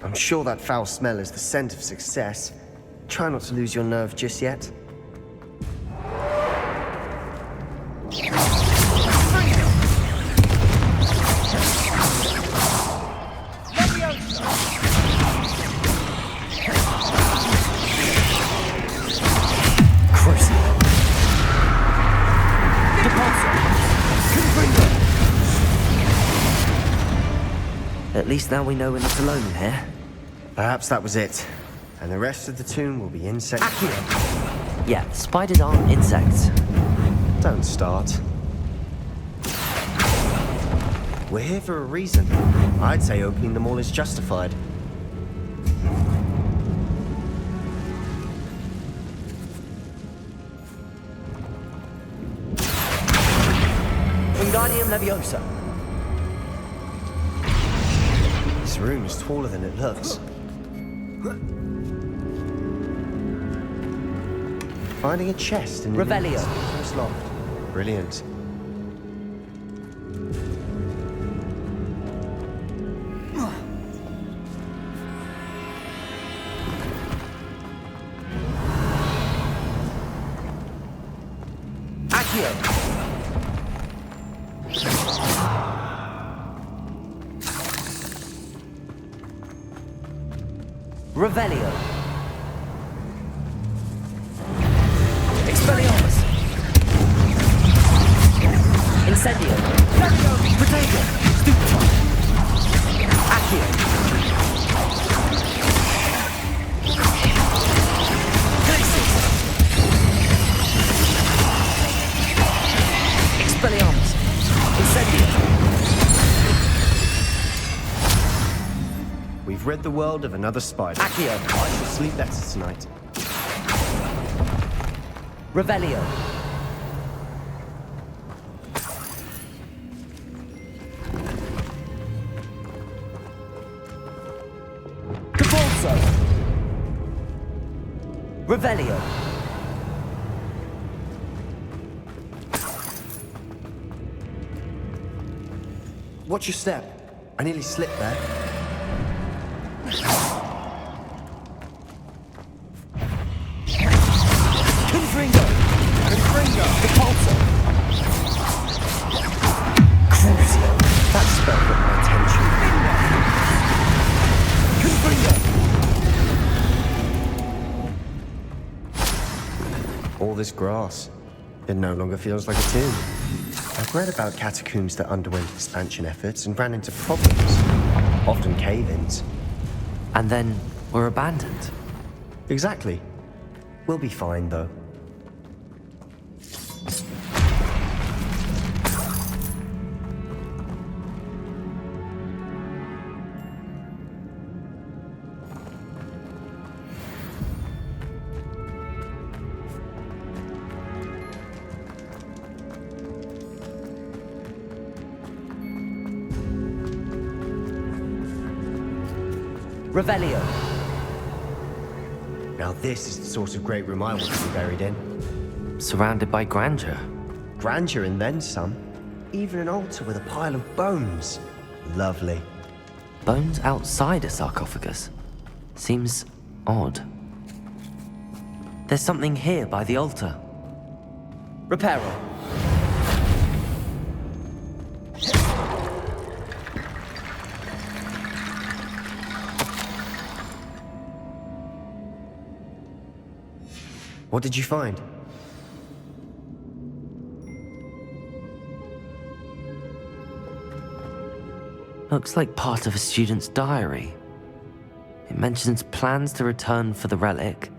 I'm sure that foul smell is the scent of success. Try not to lose your nerve just yet. At least now we know we're not alone in here. Perhaps that was it. And the rest of the tomb will be insect. Accio! Yeah, spiders aren't insects. Don't start. We're here for a reason. I'd say opening them all is justified. Wingardium Leviosa. This room is taller than it looks. Finding a chest in Revelio. First loft. Brilliant. Accio. Revelio. Expelliarmus. Incendio. Protego. Stupefy. Accio. Glacis. Expelliarmus. Incendio. We've rid the world of another spider. Accio. I shall sleep better tonight. Revelio. Cabalso. Revelio. Watch your step. I nearly slipped there. Confringo. Cabalso. Crucio. That spell got my attention. Confringo. All this grass. It no longer feels like a tomb. I've read about catacombs that underwent expansion efforts and ran into problems. Often cave-ins. And then were abandoned. Exactly. We'll be fine, though. Revelio. Now this is the sort of great room I want to be buried in. Surrounded by grandeur. Grandeur and then some. Even an altar with a pile of bones. Lovely. Bones outside a sarcophagus. Seems odd. There's something here by the altar. Reparo. What did you find? Looks like part of a student's diary. It mentions plans to return for the relic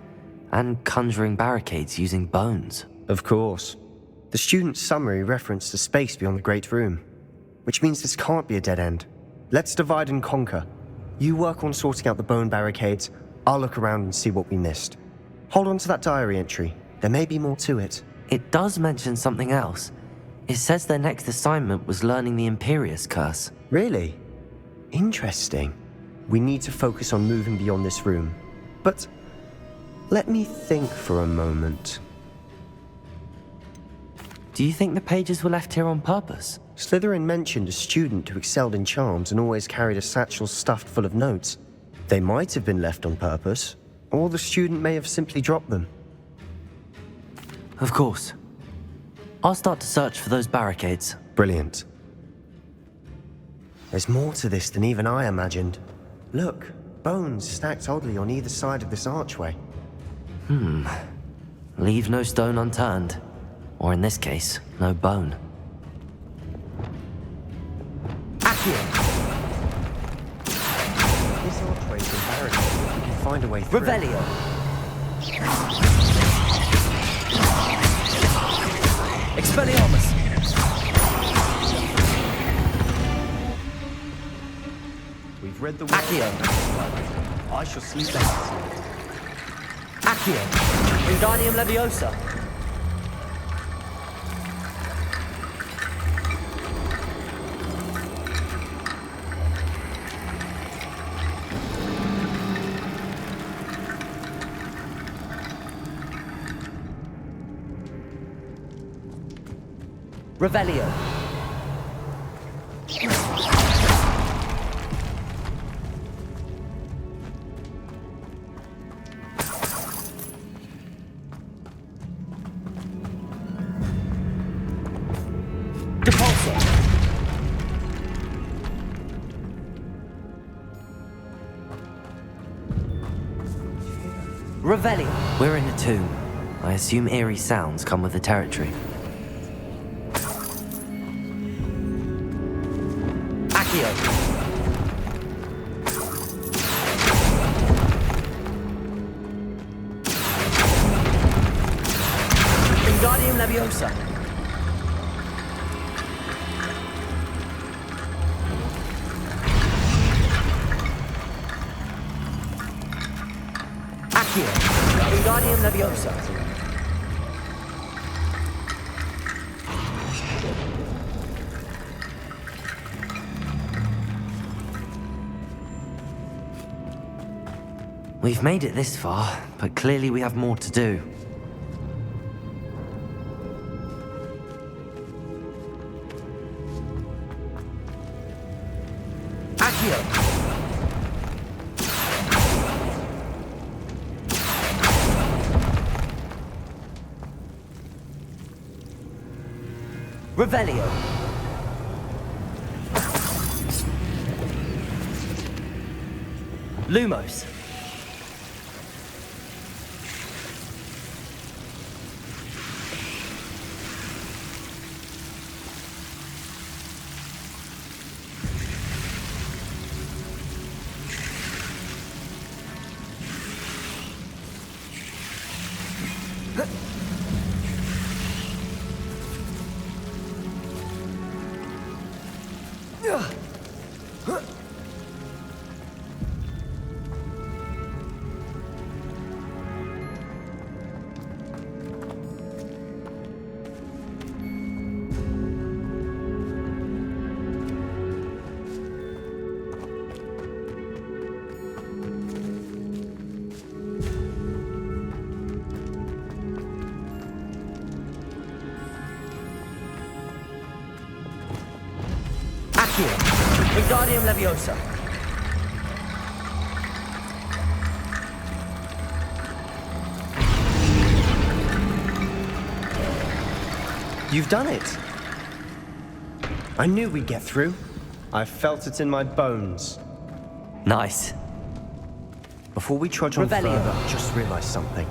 and conjuring barricades using bones. Of course. The student's summary referenced a space beyond the Great Room, which means this can't be a dead end. Let's divide and conquer. You work on sorting out the bone barricades, I'll look around and see what we missed. Hold on to that diary entry. There may be more to it. It does mention something else. It says their next assignment was learning the Imperius Curse. Really? Interesting. We need to focus on moving beyond this room. But let me think for a moment. Do you think the pages were left here on purpose? Slytherin mentioned a student who excelled in charms and always carried a satchel stuffed full of notes. They might have been left on purpose, or the student may have simply dropped them. Of course. I'll start to search for those barricades. Brilliant. There's more to this than even I imagined. Look, bones stacked oddly on either side of this archway. Leave no stone unturned. Or in this case, no bone. Accio! This archway's been barricaded. We can find a way through. Revelio! Expelliarmus! We've read the Accio! I shall sleep better. Accio! Wingardium Leviosa! Revelio. Depulso. Revelio. We're in a tomb. I assume eerie sounds come with the territory. Accio. Wingardium Leviosa. Accio. Wingardium Leviosa. We've made it this far, but clearly we have more to do. Accio! Revelio! Lumos! Accio! Wingardium Leviosa! You've done it! I knew we'd get through. I felt it in my bones. Nice. Before we trudge on Revelio. further, I just realized something.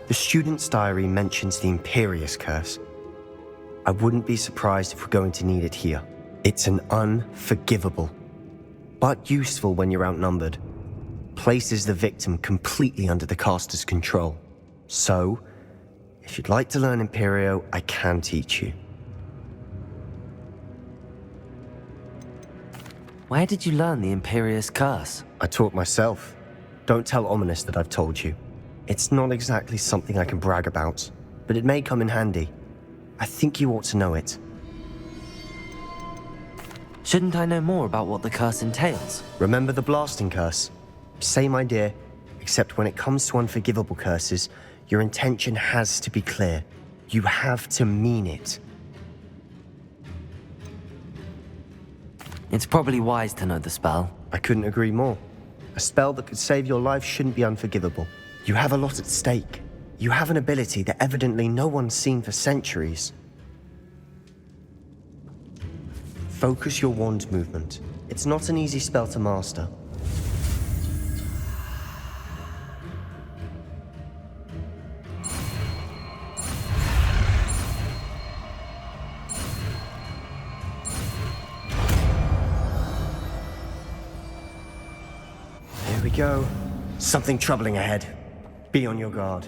The student's diary mentions the Imperious Curse. I wouldn't be surprised if we're going to need it here. It's an unforgivable, but useful when you're outnumbered. Places the victim completely under the caster's control. So, if you'd like to learn Imperio, I can teach you. Where did you learn the Imperious Curse? I taught myself. Don't tell Ominous that I've told you. It's not exactly something I can brag about, but it may come in handy. I think you ought to know it. Shouldn't I know more about what the curse entails? Remember the blasting curse? Same idea, except when it comes to unforgivable curses, your intention has to be clear. You have to mean it. It's probably wise to know the spell. I couldn't agree more. A spell that could save your life shouldn't be unforgivable. You have a lot at stake. You have an ability that evidently no one's seen for centuries. Focus your wand movement. It's not an easy spell to master. Here we go. Something troubling ahead. Be on your guard.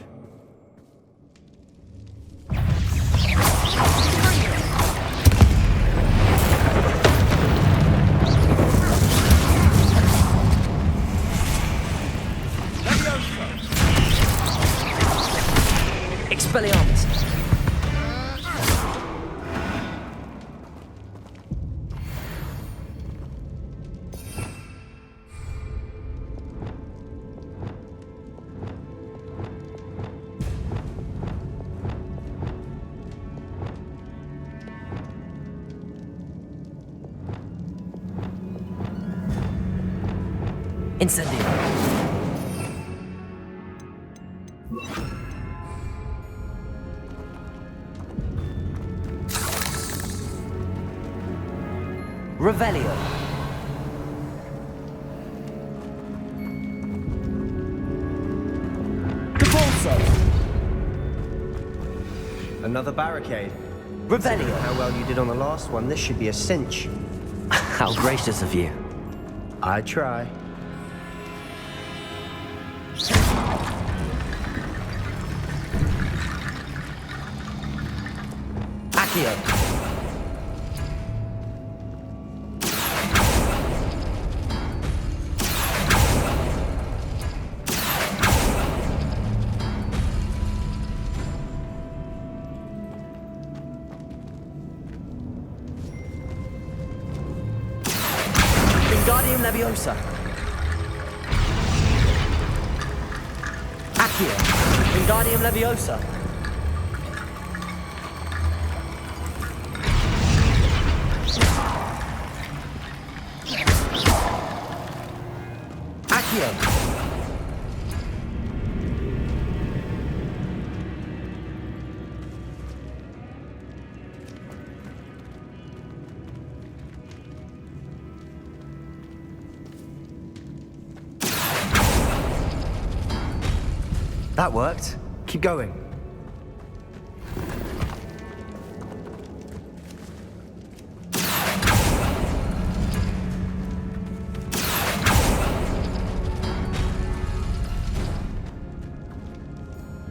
Expelliarmus. Incendio. Revelio. Devolso. Another barricade. Revelio. How well you did on the last one, this should be a cinch. How gracious of you. I try. Accio. Wingardium Leviosa. Accio. Wingardium Leviosa. Accio. That worked. Keep going.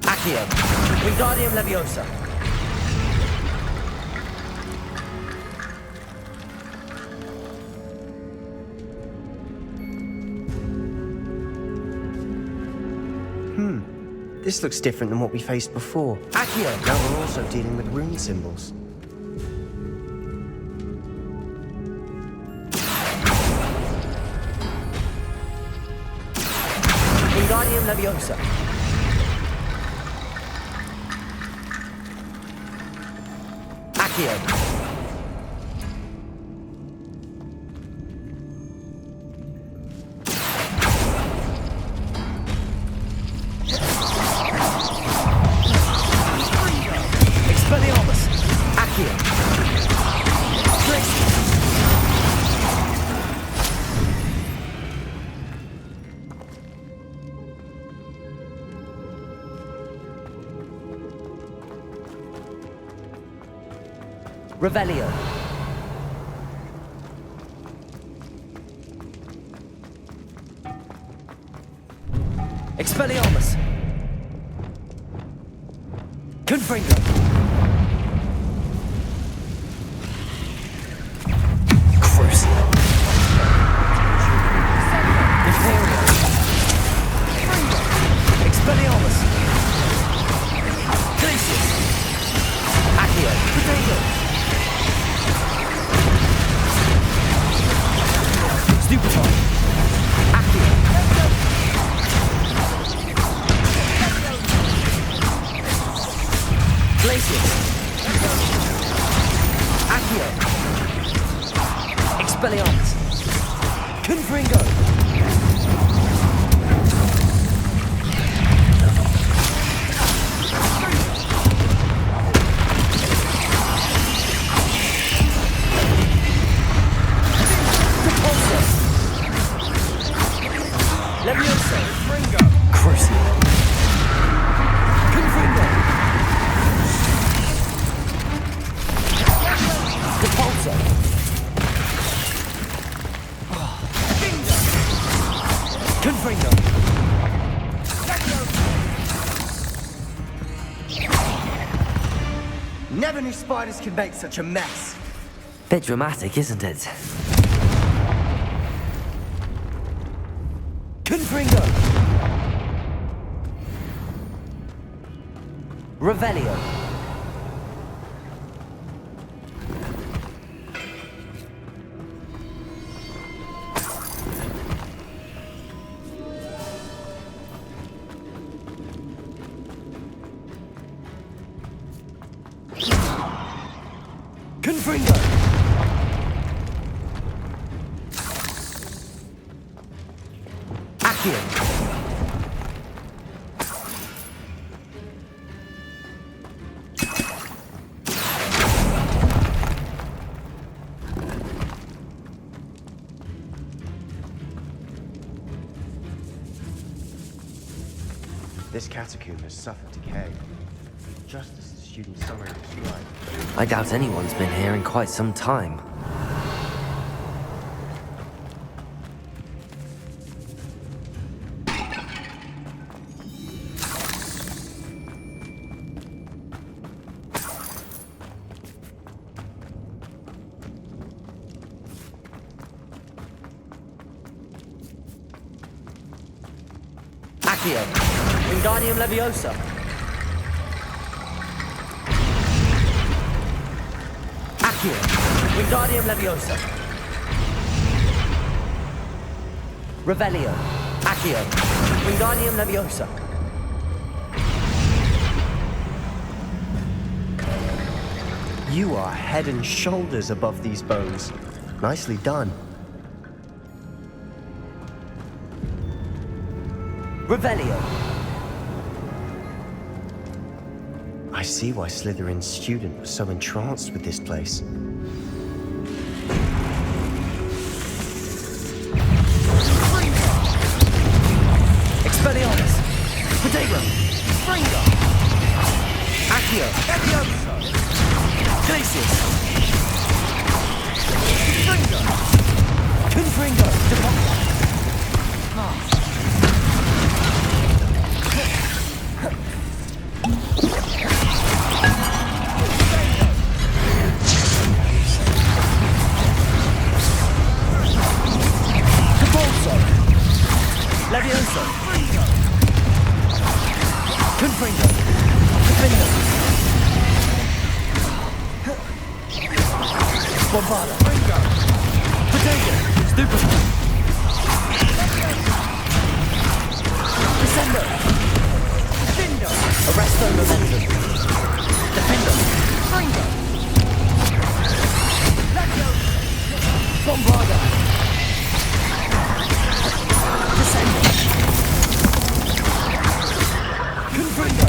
Accio. Wingardium Leviosa. This looks different than what we faced before. Accio. Now we're also dealing with rune symbols. Wingardium Leviosa. Accio. Expelliarmus. Accio. Glacius. Revelio. Expelliarmus. Confringo. Crucio. Imperio. Expelliarmus. Glacius. Accio. Potato. Stupefy. Accio. Glacius. Accio. Expelliarmus. Confringo. Levioso! Fringo! Crucio! Confringo! Repulsor! Confringo! Never knew spiders could make such a mess. Bit dramatic, isn't it? Confringo! Revelio! Confringo! Accio! This catacomb has suffered decay, just as the student summary described. I doubt anyone's been here in quite some time. Accio! Wingardium Leviosa! Accio! Wingardium Leviosa! Revelio! Accio! Wingardium Leviosa! You are head and shoulders above these bones. Nicely done. Revelio! I see why Slytherin's student was so entranced with this place. Expelliarmus! Potato! Fringo! Accio! Levioso! Glacius! Fringo! Confringo! Repulsor! Levioso! Confringo! Confringo! Bombarda! Fringo! Potato! Stupid! Descendo! Dindo! Arresto Momentum! Defendo! Fringo! Levioso! Bombarda! Descendo! Confringo!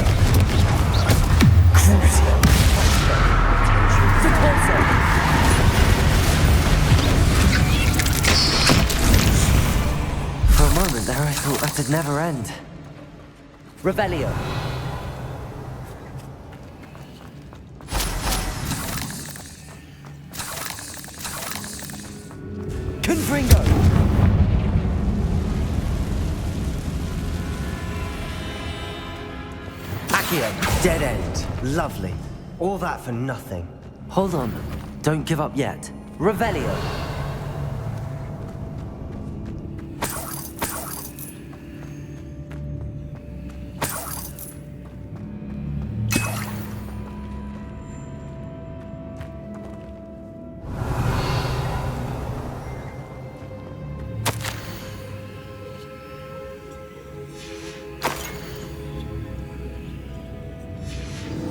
Crucio! Repulsor! For a moment there, I thought that'd never end. Revelio! Confringo! Accio! Dead end. Lovely. All that for nothing. Hold on. Don't give up yet. Revelio!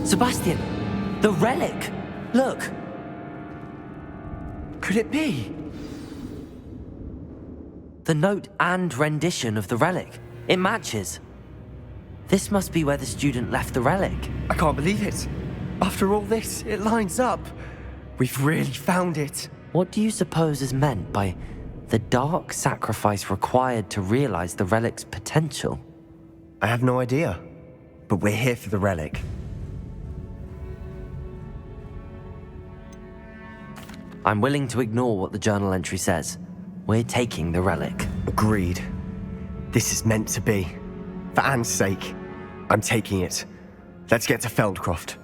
Sebastian! The relic! Look! Could it be? The note and rendition of the relic. It matches. This must be where the student left the relic. I can't believe it. After all this, it lines up. We've really found it. What do you suppose is meant by The dark sacrifice required to realize the relic's potential? I have no idea, but we're here for the relic. I'm willing to ignore what the journal entry says. We're taking the relic. Agreed. This is meant to be. For Anne's sake, I'm taking it. Let's get to Feldcroft.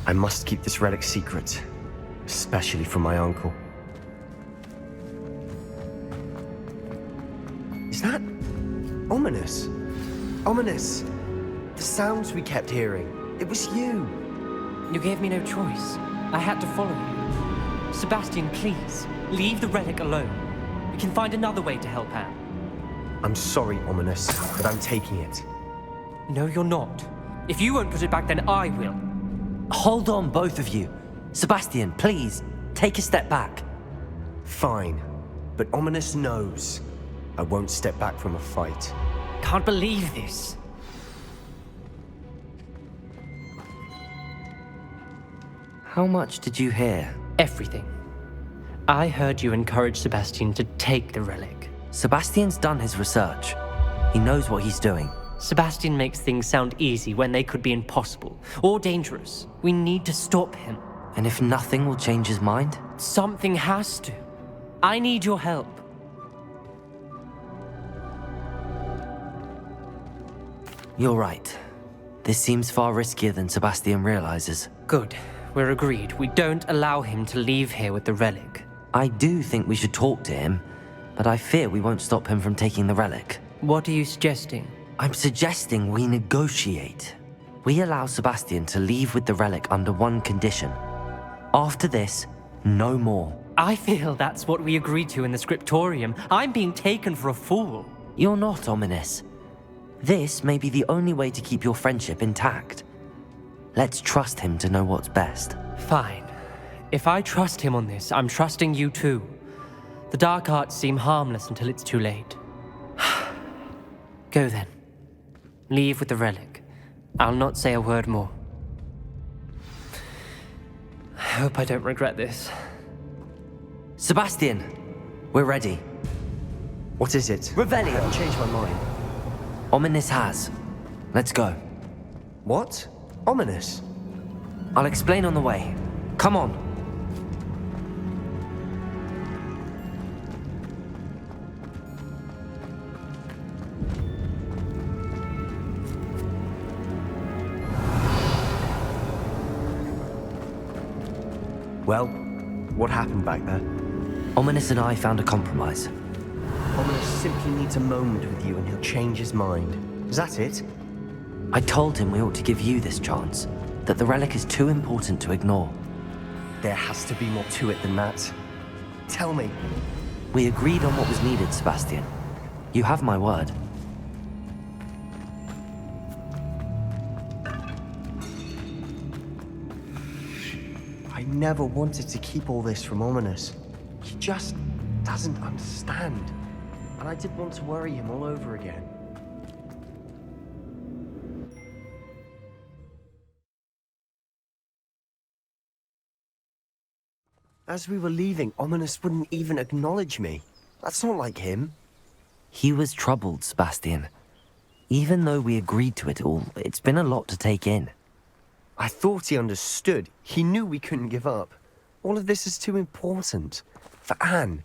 I must keep this relic secret, especially from my uncle. Is that ominous? Ominous! The sounds we kept hearing. It was you. You gave me no choice. I had to follow you. Sebastian, please, leave the relic alone. We can find another way to help Anne. I'm sorry, Ominous, but I'm taking it. No, you're not. If you won't put it back, then I will. Hold on, both of you. Sebastian, please, take a step back. Fine, but Ominous knows I won't step back from a fight. Can't believe this. How much did you hear? Everything. I heard you encourage Sebastian to take the relic. Sebastian's done his research. He knows what he's doing. Sebastian makes things sound easy when they could be impossible or dangerous. We need to stop him. And if nothing will change his mind? Something has to. I need your help. You're right. This seems far riskier than Sebastian realizes. Good. We're agreed. We don't allow him to leave here with the relic. I do think we should talk to him, but I fear we won't stop him from taking the relic. What are you suggesting? I'm suggesting we negotiate. We allow Sebastian to leave with the relic under one condition. After this, no more. I feel that's what we agreed to in the scriptorium. I'm being taken for a fool. You're not, Ominous. This may be the only way to keep your friendship intact. Let's trust him to know what's best. Fine. If I trust him on this, I'm trusting you too. The dark arts seem harmless until it's too late. Go then. Leave with the relic. I'll not say a word more. I hope I don't regret this. Sebastian, we're ready. What is it? Revelio. I changed my mind. Ominous has. Let's go. What? Ominous? I'll explain on the way. Come on. Well, what happened back there? Ominous and I found a compromise. Ominous simply needs a moment with you and he'll change his mind. Is that it? I told him we ought to give you this chance, that the relic is too important to ignore. There has to be more to it than that. Tell me. We agreed on what was needed, Sebastian. You have my word. I never wanted to keep all this from Ominous. He just doesn't understand. And I didn't want to worry him all over again. As we were leaving, Ominous wouldn't even acknowledge me. That's not like him. He was troubled, Sebastian. Even though we agreed to it all, it's been a lot to take in. I thought he understood. He knew we couldn't give up. All of this is too important. For Anne.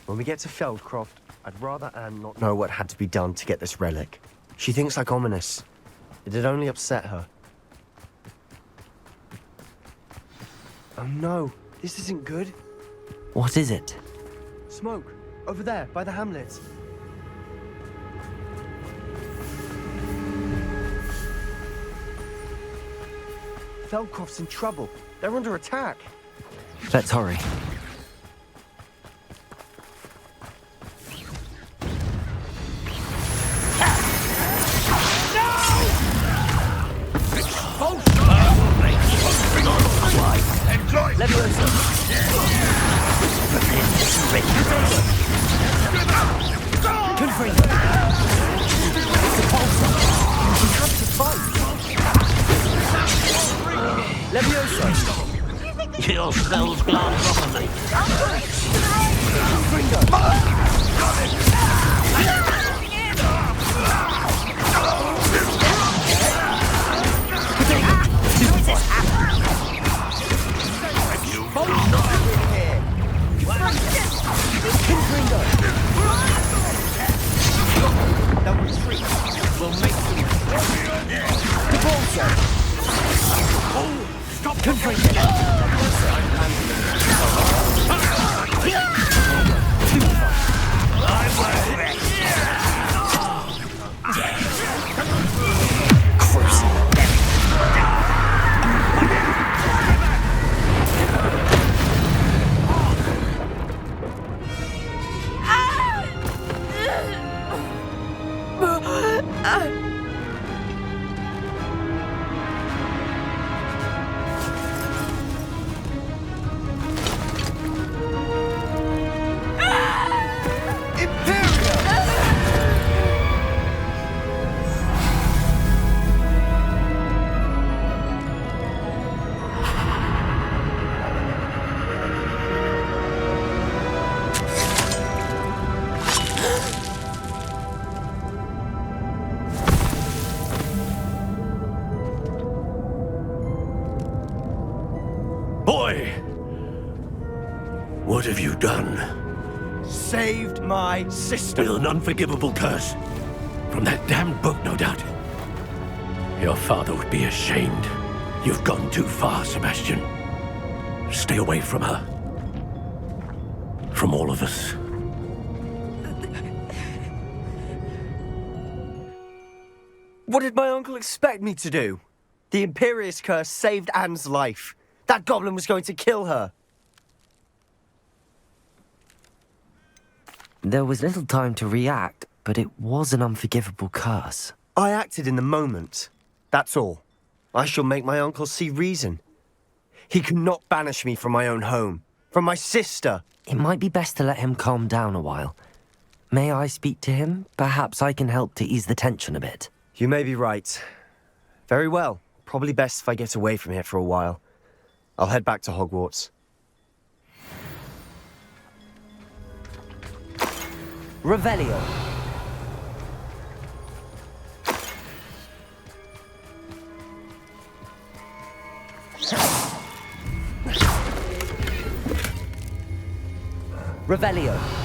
When we get to Feldcroft, I'd rather Anne not know what had to be done to get this relic. She thinks like ominous. It'd only upset her. Oh no, this isn't good. What is it? Smoke, over there, by the hamlet. Feldcroft's in trouble. They're under attack. Let's hurry. Your spells glance properly. That was free. We'll make Boy! What have you done? saved my sister. With an unforgivable curse. From that damned book, no doubt. Your father would be ashamed. You've gone too far, Sebastian. Stay away from her. From all of us. What did my uncle expect me to do? The Imperious curse saved Anne's life. That goblin was going to kill her. There was little time to react, but it was an unforgivable curse. I acted in the moment. That's all. I shall make my uncle see reason. He cannot banish me from my own home, from my sister. It might be best to let him calm down a while. May I speak to him? Perhaps I can help to ease the tension a bit. You may be right. Very well. Probably best if I get away from here for a while. I'll head back to Hogwarts. Revelio. Revelio.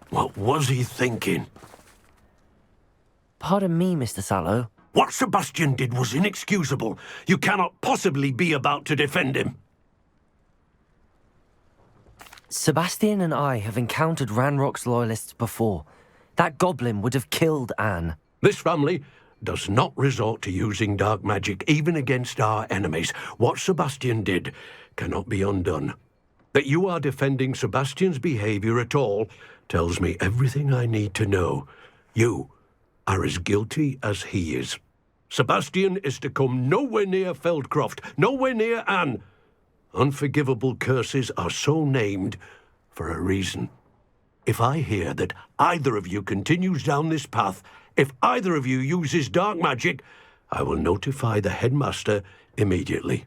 What was he thinking? Pardon me, Mr. Sallow. What Sebastian did was inexcusable. You cannot possibly be about to defend him. Sebastian and I have encountered Ranrock's loyalists before. That goblin would have killed Anne. This family does not resort to using dark magic, even against our enemies. What Sebastian did cannot be undone. That you are defending Sebastian's behavior at all tells me everything I need to know. You are as guilty as he is. Sebastian is to come nowhere near Feldcroft, nowhere near Anne. Unforgivable curses are so named for a reason. If I hear that either of you continues down this path, if either of you uses dark magic, I will notify the headmaster immediately.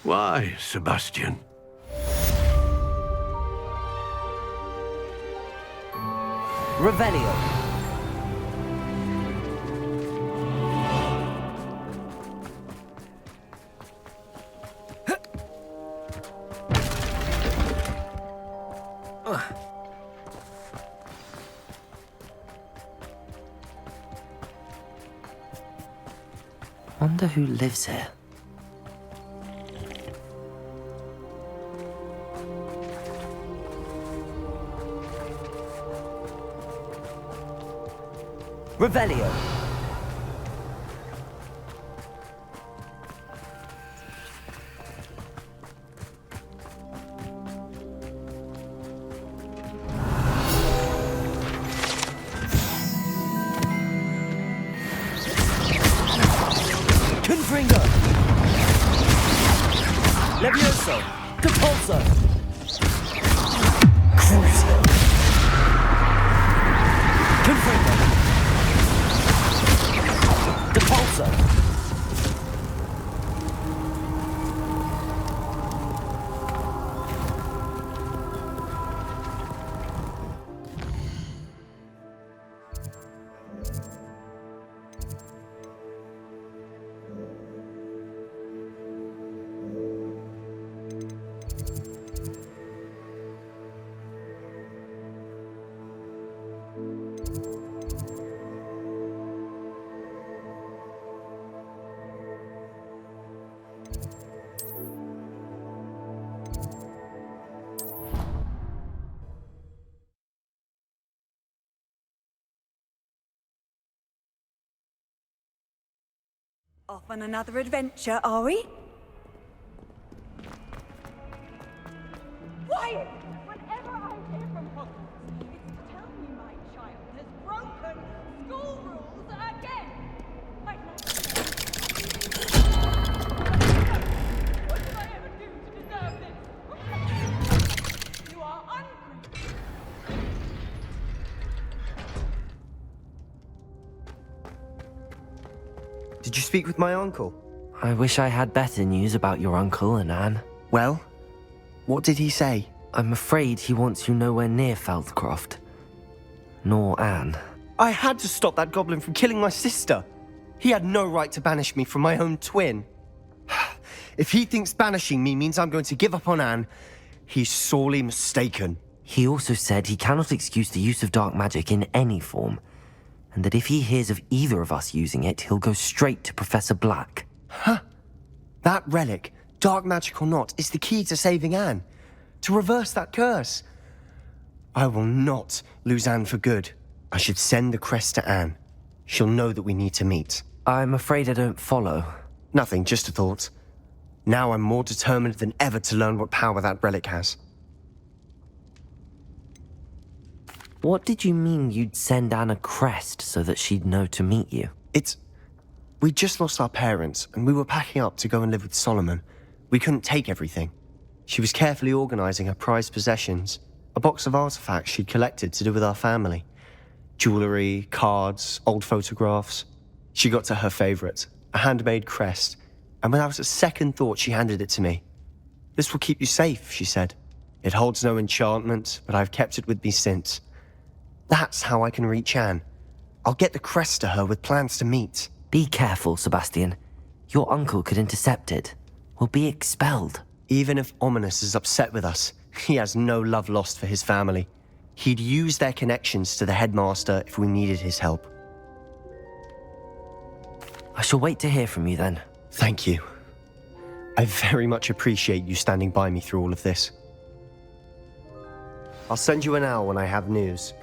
Why, Sebastian? Revelio. Wonder who lives here. Revelio. Confringo. Levioso. Depulso. Crucio. Confringo. Depulso. Off on another adventure, are we? Quiet! Whenever I hear from Hogwarts, it's tell me my child has broken school rules again! What did I ever do to deserve this? You are ungrateful! Did you speak with my uncle? I wish I had better news about your uncle and Anne. Well, what did he say? I'm afraid he wants you nowhere near Feldcroft. Nor Anne. I had to stop that goblin from killing my sister. He had no right to banish me from my own twin. If he thinks banishing me means I'm going to give up on Anne, he's sorely mistaken. He also said he cannot excuse the use of dark magic in any form, and that if he hears of either of us using it, he'll go straight to Professor Black. That relic, dark magic or not, is the key to saving Anne. To reverse that curse. I will not lose Anne for good. I should send the crest to Anne. She'll know that we need to meet. I'm afraid I don't follow. Nothing, just a thought. Now I'm more determined than ever to learn what power that relic has. What did you mean you'd send Anne a crest so that she'd know to meet you? We just lost our parents, and we were packing up to go and live with Solomon. We couldn't take everything. She was carefully organizing her prized possessions, a box of artifacts she'd collected to do with our family. Jewelry, cards, old photographs. She got to her favorite, a handmade crest, and without a second thought she handed it to me. "This will keep you safe," she said. "It holds no enchantment, but I've kept it with me since. That's how I can reach Anne. I'll get the crest to her with plans to meet." Be careful, Sebastian. Your uncle could intercept it. We'll be expelled. Even if Ominous is upset with us, he has no love lost for his family. He'd use their connections to the headmaster if we needed his help. I shall wait to hear from you then. Thank you. I very much appreciate you standing by me through all of this. I'll send you an owl when I have news.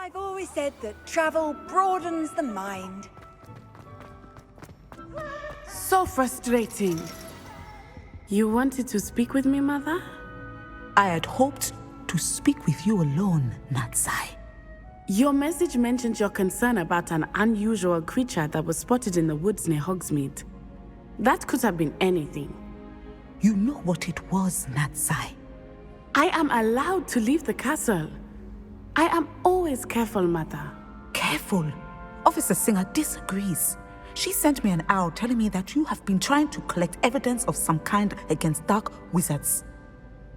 I've always said that travel broadens the mind. So frustrating. You wanted to speak with me, Mother? I had hoped to speak with you alone, Natsai. Your message mentioned your concern about an unusual creature that was spotted in the woods near Hogsmeade. That could have been anything. You know what it was, Natsai. I am allowed to leave the castle. I am always careful, Mother. Careful. Officer Singer disagrees. She sent me an owl telling me that you have been trying to collect evidence of some kind against dark wizards.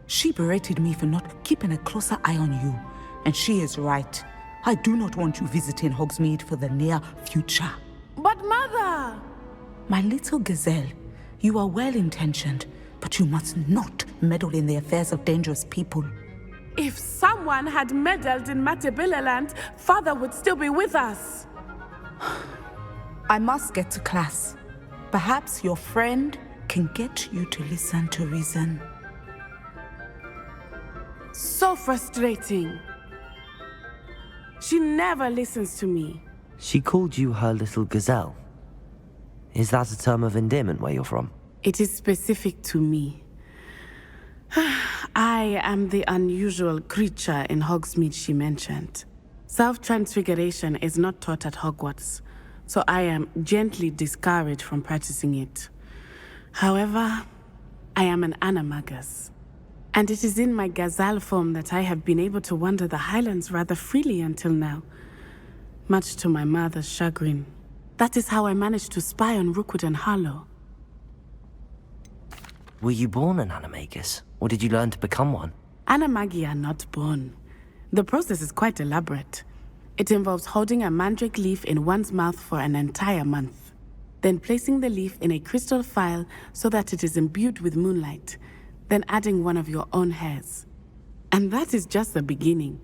She berated me for not keeping a closer eye on you, and she is right. I do not want you visiting Hogsmeade for the near future. But Mother! My little gazelle, you are well-intentioned, but you must not meddle in the affairs of dangerous people. If someone had meddled in Matabeleland, Father would still be with us. I must get to class. Perhaps your friend can get you to listen to reason. So frustrating. She never listens to me. She called you her little gazelle. Is that a term of endearment where you're from? It is specific to me. I am the unusual creature in Hogsmeade she mentioned. Self-transfiguration is not taught at Hogwarts, so I am gently discouraged from practicing it. However, I am an animagus, and it is in my gazelle form that I have been able to wander the Highlands rather freely until now, much to my mother's chagrin. That is how I managed to spy on Rookwood and Harlow. Were you born an animagus, or did you learn to become one? Animagi are not born. The process is quite elaborate. It involves holding a mandrake leaf in one's mouth for an entire month, then placing the leaf in a crystal phial so that it is imbued with moonlight, then adding one of your own hairs. And that is just the beginning.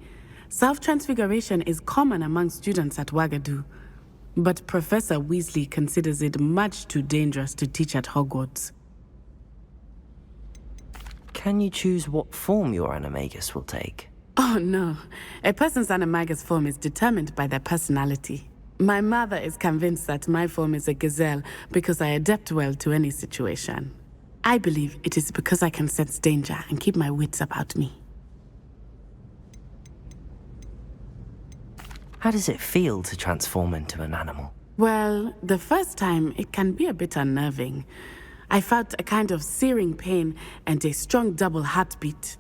Self-transfiguration is common among students at Wagadu, but Professor Weasley considers it much too dangerous to teach at Hogwarts. Can you choose what form your animagus will take? Oh no, a person's animagus form is determined by their personality. My mother is convinced that my form is a gazelle because I adapt well to any situation. I believe it is because I can sense danger and keep my wits about me. How does it feel to transform into an animal? Well, the first time it can be a bit unnerving. I felt a kind of searing pain and a strong double heartbeat.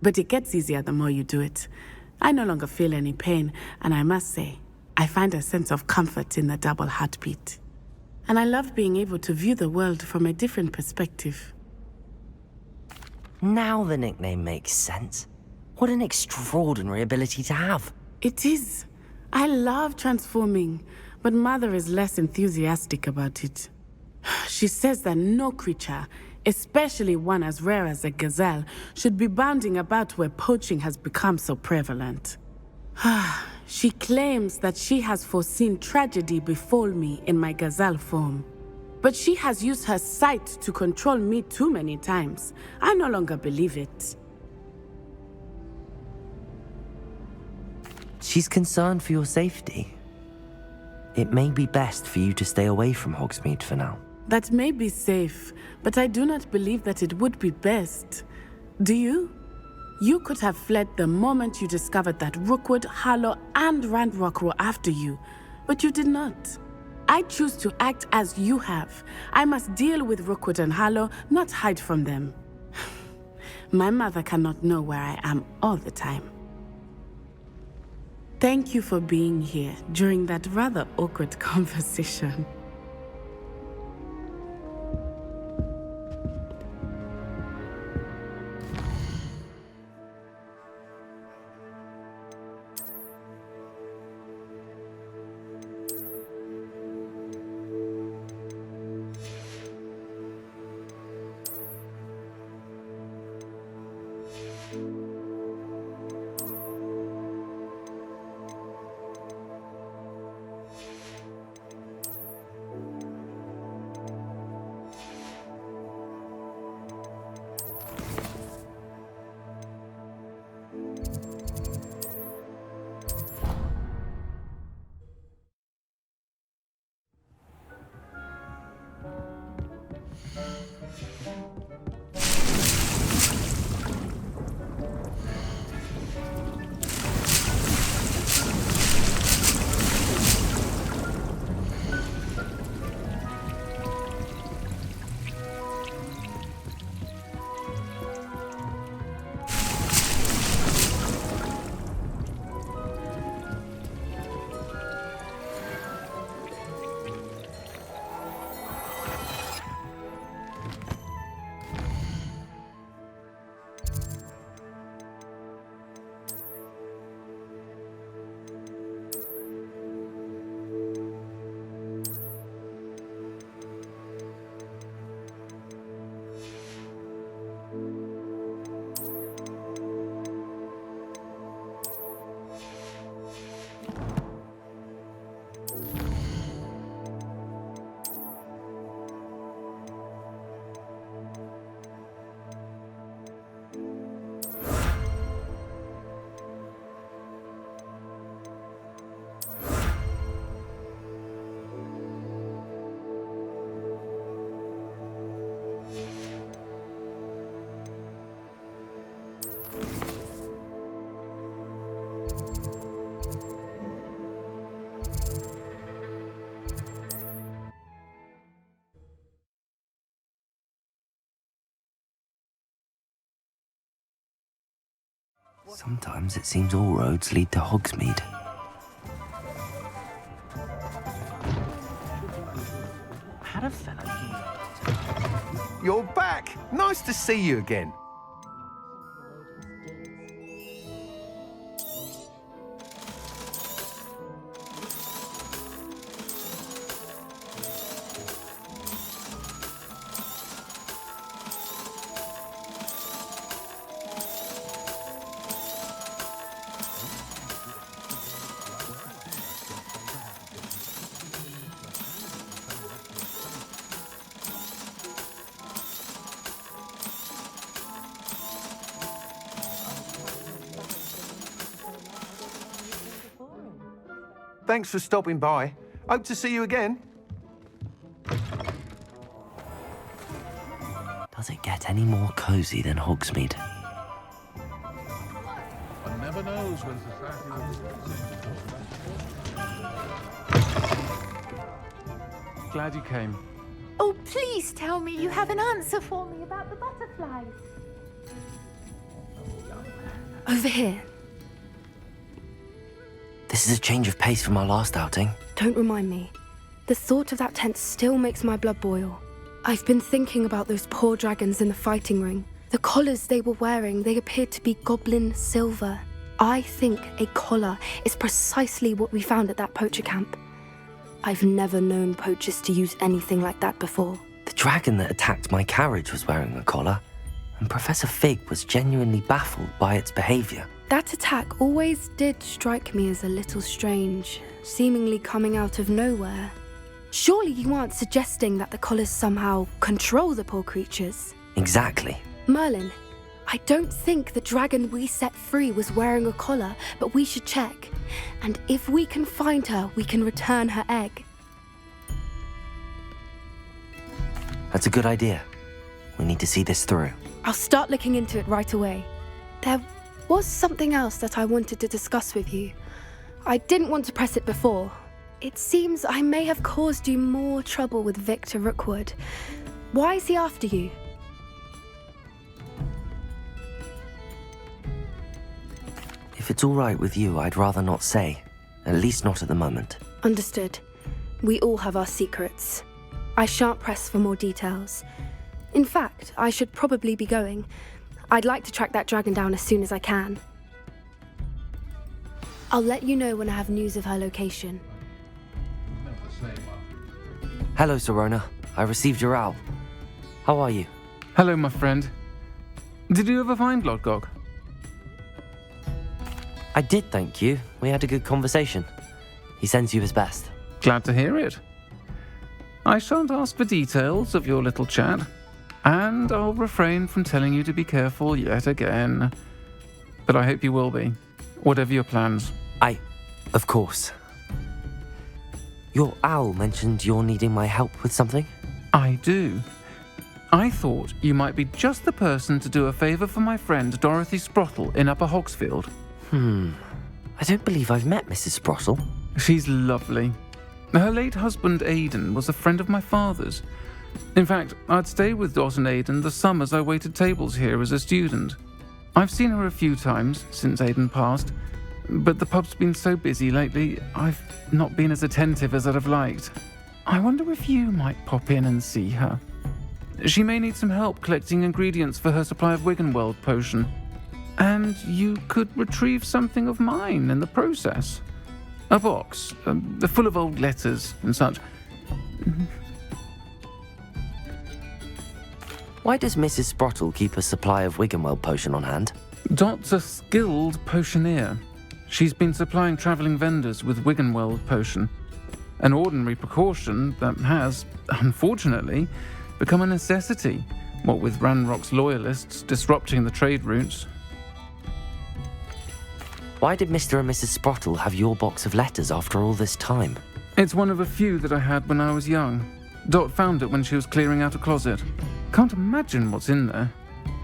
But it gets easier the more you do it. I no longer feel any pain, and I must say, I find a sense of comfort in the double heartbeat. And I love being able to view the world from a different perspective. Now the nickname makes sense. What an extraordinary ability to have. It is. I love transforming, but Mother is less enthusiastic about it. She says that no creature, especially one as rare as a gazelle, should be bounding about where poaching has become so prevalent. She claims that she has foreseen tragedy befall me in my gazelle form. But she has used her sight to control me too many times. I no longer believe it. She's concerned for your safety. It may be best for you to stay away from Hogsmeade for now. That may be safe, but I do not believe that it would be best. Do you? You could have fled the moment you discovered that Rookwood, Harlow, and Ranrock were after you, but you did not. I choose to act as you have. I must deal with Rookwood and Harlow, not hide from them. My mother cannot know where I am all the time. Thank you for being here during that rather awkward conversation. Sometimes it seems all roads lead to Hogsmeade. Had a fella here. You're back! Nice to see you again. Thanks for stopping by. Hope to see you again. Does it get any more cozy than Hogsmeade? One never knows when society will... Glad you came. Oh, please tell me you have an answer for me about the butterflies. Over here. This is a change of pace from our last outing. Don't remind me. The thought of that tent still makes my blood boil. I've been thinking about those poor dragons in the fighting ring. The collars they were wearing, they appeared to be goblin silver. I think a collar is precisely what we found at that poacher camp. I've never known poachers to use anything like that before. The dragon that attacked my carriage was wearing a collar, and Professor Fig was genuinely baffled by its behavior. That attack always did strike me as a little strange, seemingly coming out of nowhere. Surely you aren't suggesting that the collars somehow control the poor creatures? Exactly. Merlin, I don't think the dragon we set free was wearing a collar, but we should check. And if we can find her, we can return her egg. That's a good idea. We need to see this through. I'll start looking into it right away. There was something else that I wanted to discuss with you. I didn't want to press it before. It seems I may have caused you more trouble with Victor Rookwood. Why is he after you? If it's all right with you, I'd rather not say. At least not at the moment. Understood. We all have our secrets. I shan't press for more details. In fact, I should probably be going. I'd like to track that dragon down as soon as I can. I'll let you know when I have news of her location. Hello, Serona. I received your owl. How are you? Hello, my friend. Did you ever find Lodgog? I did, thank you. We had a good conversation. He sends you his best. Glad to hear it. I shan't ask for details of your little chat, and I'll refrain from telling you to be careful yet again. But I hope you will be, whatever your plans. Of course. Your owl mentioned you're needing my help with something? I do. I thought you might be just the person to do a favour for my friend Dorothy Sprottle in Upper Hogsfield. I don't believe I've met Mrs. Sprottle. She's lovely. Her late husband Aidan was a friend of my father's. In fact, I'd stay with Dot and Aidan the summers I waited tables here as a student. I've seen her a few times since Aidan passed, but the pub's been so busy lately, I've not been as attentive as I'd have liked. I wonder if you might pop in and see her. She may need some help collecting ingredients for her supply of Wiggenweld potion, and you could retrieve something of mine in the process. A box, full of old letters and such. Why does Mrs. Sprottle keep a supply of Wiggenweld potion on hand? Dot's a skilled potioneer. She's been supplying travelling vendors with Wiggenweld potion, an ordinary precaution that has, unfortunately, become a necessity, what with Ranrock's loyalists disrupting the trade routes. Why did Mr. and Mrs. Sprottle have your box of letters after all this time? It's one of a few that I had when I was young. Dot found it when she was clearing out a closet. Can't imagine what's in there.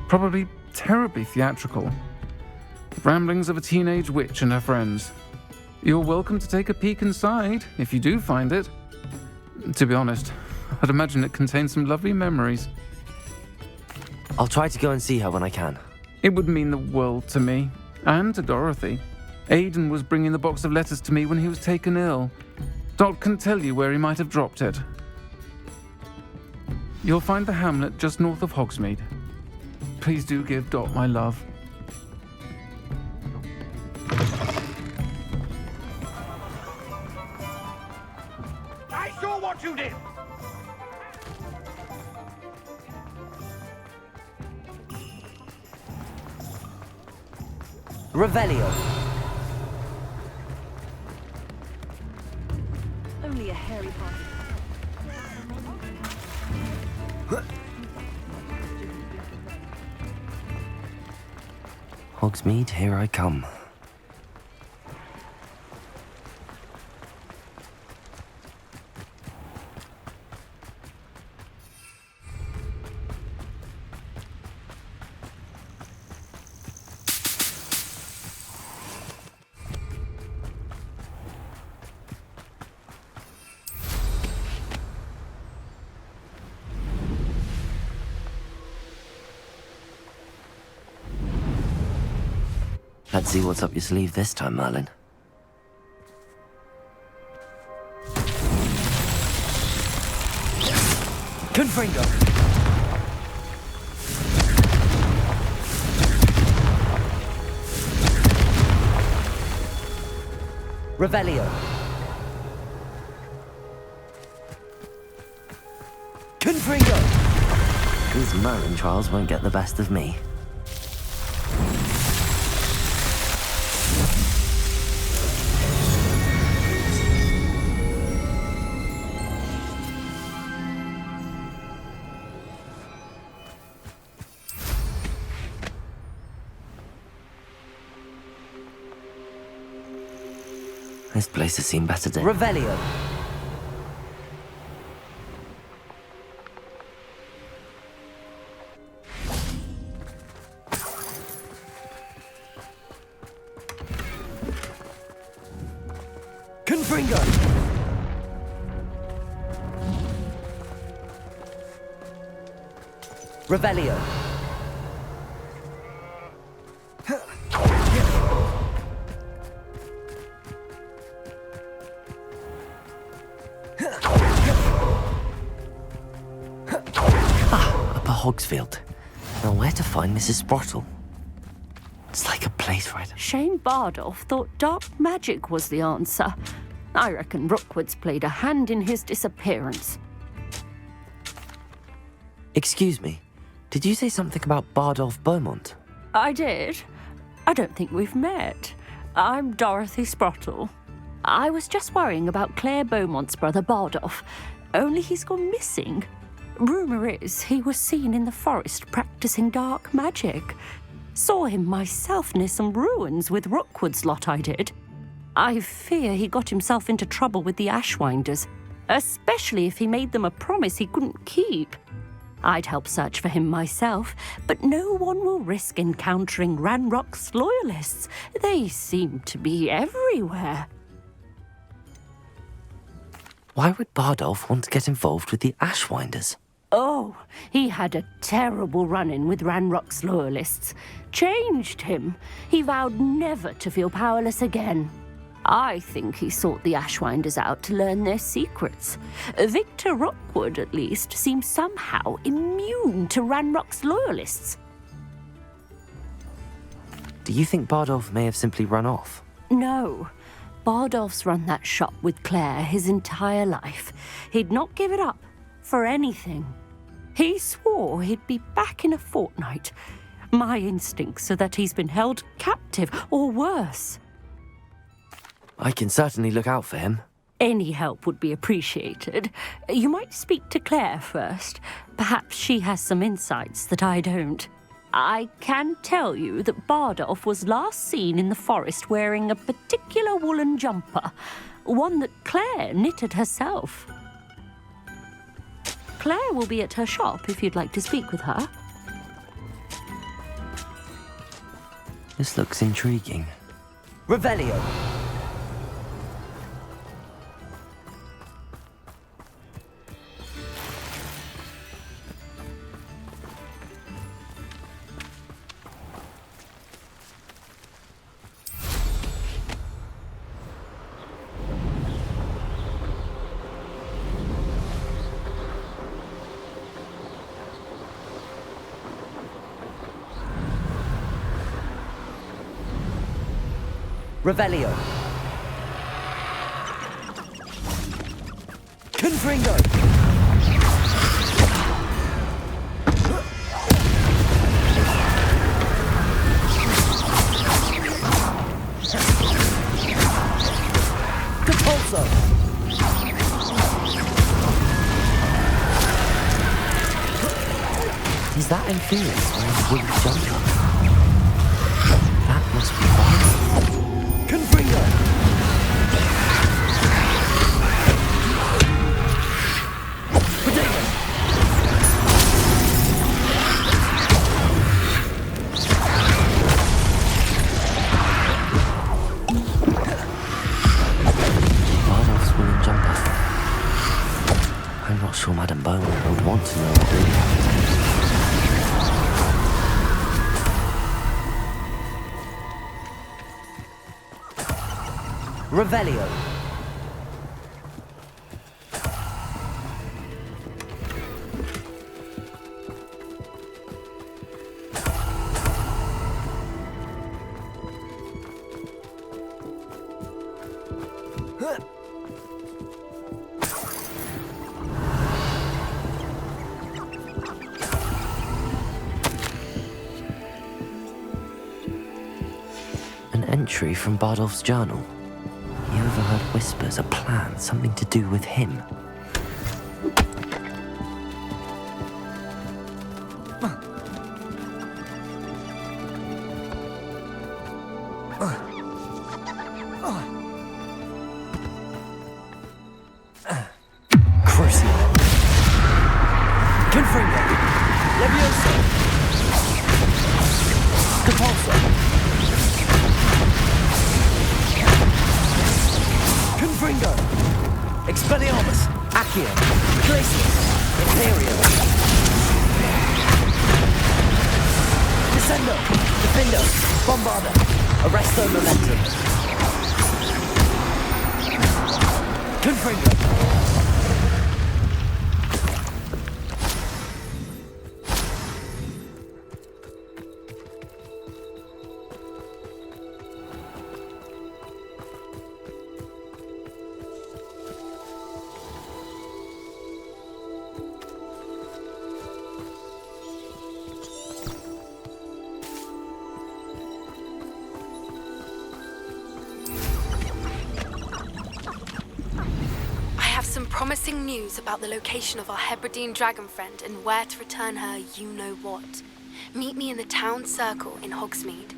Probably terribly theatrical. Ramblings of a teenage witch and her friends. You're welcome to take a peek inside, if you do find it. To be honest, I'd imagine it contains some lovely memories. I'll try to go and see her when I can. It would mean the world to me, and to Dorothy. Aidan was bringing the box of letters to me when he was taken ill. Dot can tell you where he might have dropped it. You'll find the hamlet just north of Hogsmeade. Please do give Dot my love. I saw what you did! Revelio. Only a hairy party. Hogsmeade, here I come. Let's see what's up your sleeve this time, Merlin. Confringo. Revelio. Confringo. These Merlin trials won't get the best of me. This place has seen better days. Revelio. Confringo. Revelio. Hogsfield. Now where to find Mrs. Sprottle? It's like a place right... Shane Bardolph thought dark magic was the answer. I reckon Rookwood's played a hand in his disappearance. Excuse me, did you say something about Bardolph Beaumont? I did. I don't think we've met. I'm Dorothy Sprottle. I was just worrying about Claire Beaumont's brother Bardolph, only he's gone missing. Rumour is he was seen in the forest practicing dark magic. Saw him myself near some ruins with Rookwood's lot I did. I fear he got himself into trouble with the Ashwinders, especially if he made them a promise he couldn't keep. I'd help search for him myself, but no one will risk encountering Ranrock's loyalists. They seem to be everywhere. Why would Bardolph want to get involved with the Ashwinders? Oh, he had a terrible run-in with Ranrock's loyalists. Changed him. He vowed never to feel powerless again. I think he sought the Ashwinders out to learn their secrets. Victor Rockwood, at least, seems somehow immune to Ranrock's loyalists. Do you think Bardolph may have simply run off? No. Bardolph's run that shop with Claire his entire life. He'd not give it up for anything. He swore he'd be back in a fortnight. My instincts are that he's been held captive, or worse. I can certainly look out for him. Any help would be appreciated. You might speak to Claire first. Perhaps she has some insights that I don't. I can tell you that Bardolph was last seen in the forest wearing a particular woolen jumper, one that Claire knitted herself. Claire will be at her shop if you'd like to speak with her. This looks intriguing. Revelio. Revelio. Confringo. Compulso. Is that Inferius wearing a wooden jumper? That must be fun. Confringo. Potato. Bardolph's woolen jumper. I'm not sure Madame Bowman would want to know what really happened. Revelio. An entry from Bardolph's journal. He overheard whispers, a plan, something to do with him. Crucio. Confringo. Levioso. Compulso. Confringo. Expelliarmus. Accio. Glacius. Imperio. Descendo. Defendo. Bombarda. Arresto Momentum. Confringo. Some promising news about the location of our Hebridean dragon friend and where to return her you-know-what. Meet me in the town circle in Hogsmeade.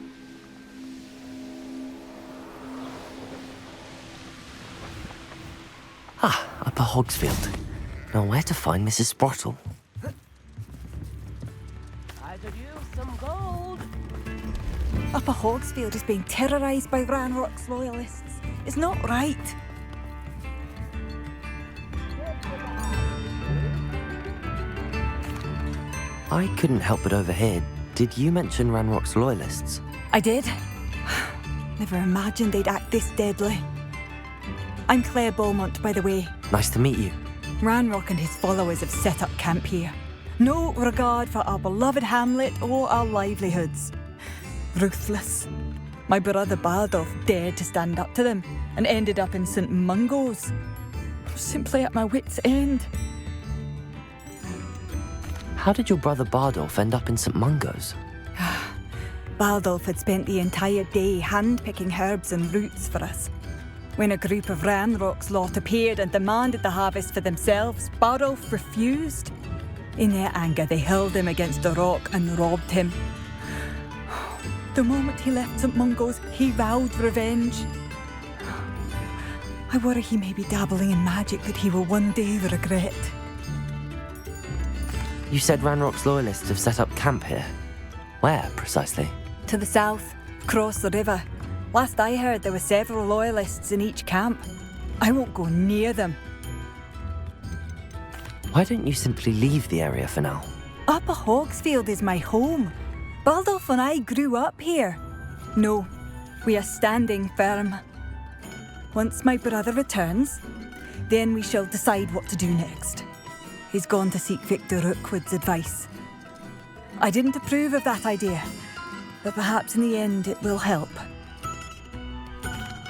Upper Hogsfield. Now where to find Mrs. Sprottle? could use some gold. Upper Hogsfield is being terrorised by Ranrock's loyalists. It's not right. I couldn't help but overhear. Did you mention Ranrock's loyalists? I did. Never imagined they'd act this deadly. I'm Claire Beaumont, by the way. Nice to meet you. Ranrock and his followers have set up camp here. No regard for our beloved hamlet or our livelihoods. Ruthless. My brother Bardolph dared to stand up to them and ended up in St. Mungo's. Simply at my wit's end. How did your brother Bardolph end up in St. Mungo's? Bardolph had spent the entire day hand-picking herbs and roots for us. When a group of Ranrock's lot appeared and demanded the harvest for themselves, Bardolph refused. In their anger, they hurled him against a rock and robbed him. The moment he left St. Mungo's, he vowed revenge. I worry he may be dabbling in magic that he will one day regret. You said Ranrock's loyalists have set up camp here. Where, precisely? To the south, across the river. Last I heard, there were several loyalists in each camp. I won't go near them. Why don't you simply leave the area for now? Upper Hogsfield is my home. Bardolph and I grew up here. No, we are standing firm. Once my brother returns, then we shall decide what to do next. He's gone to seek Victor Rookwood's advice. I didn't approve of that idea, but perhaps in the end it will help.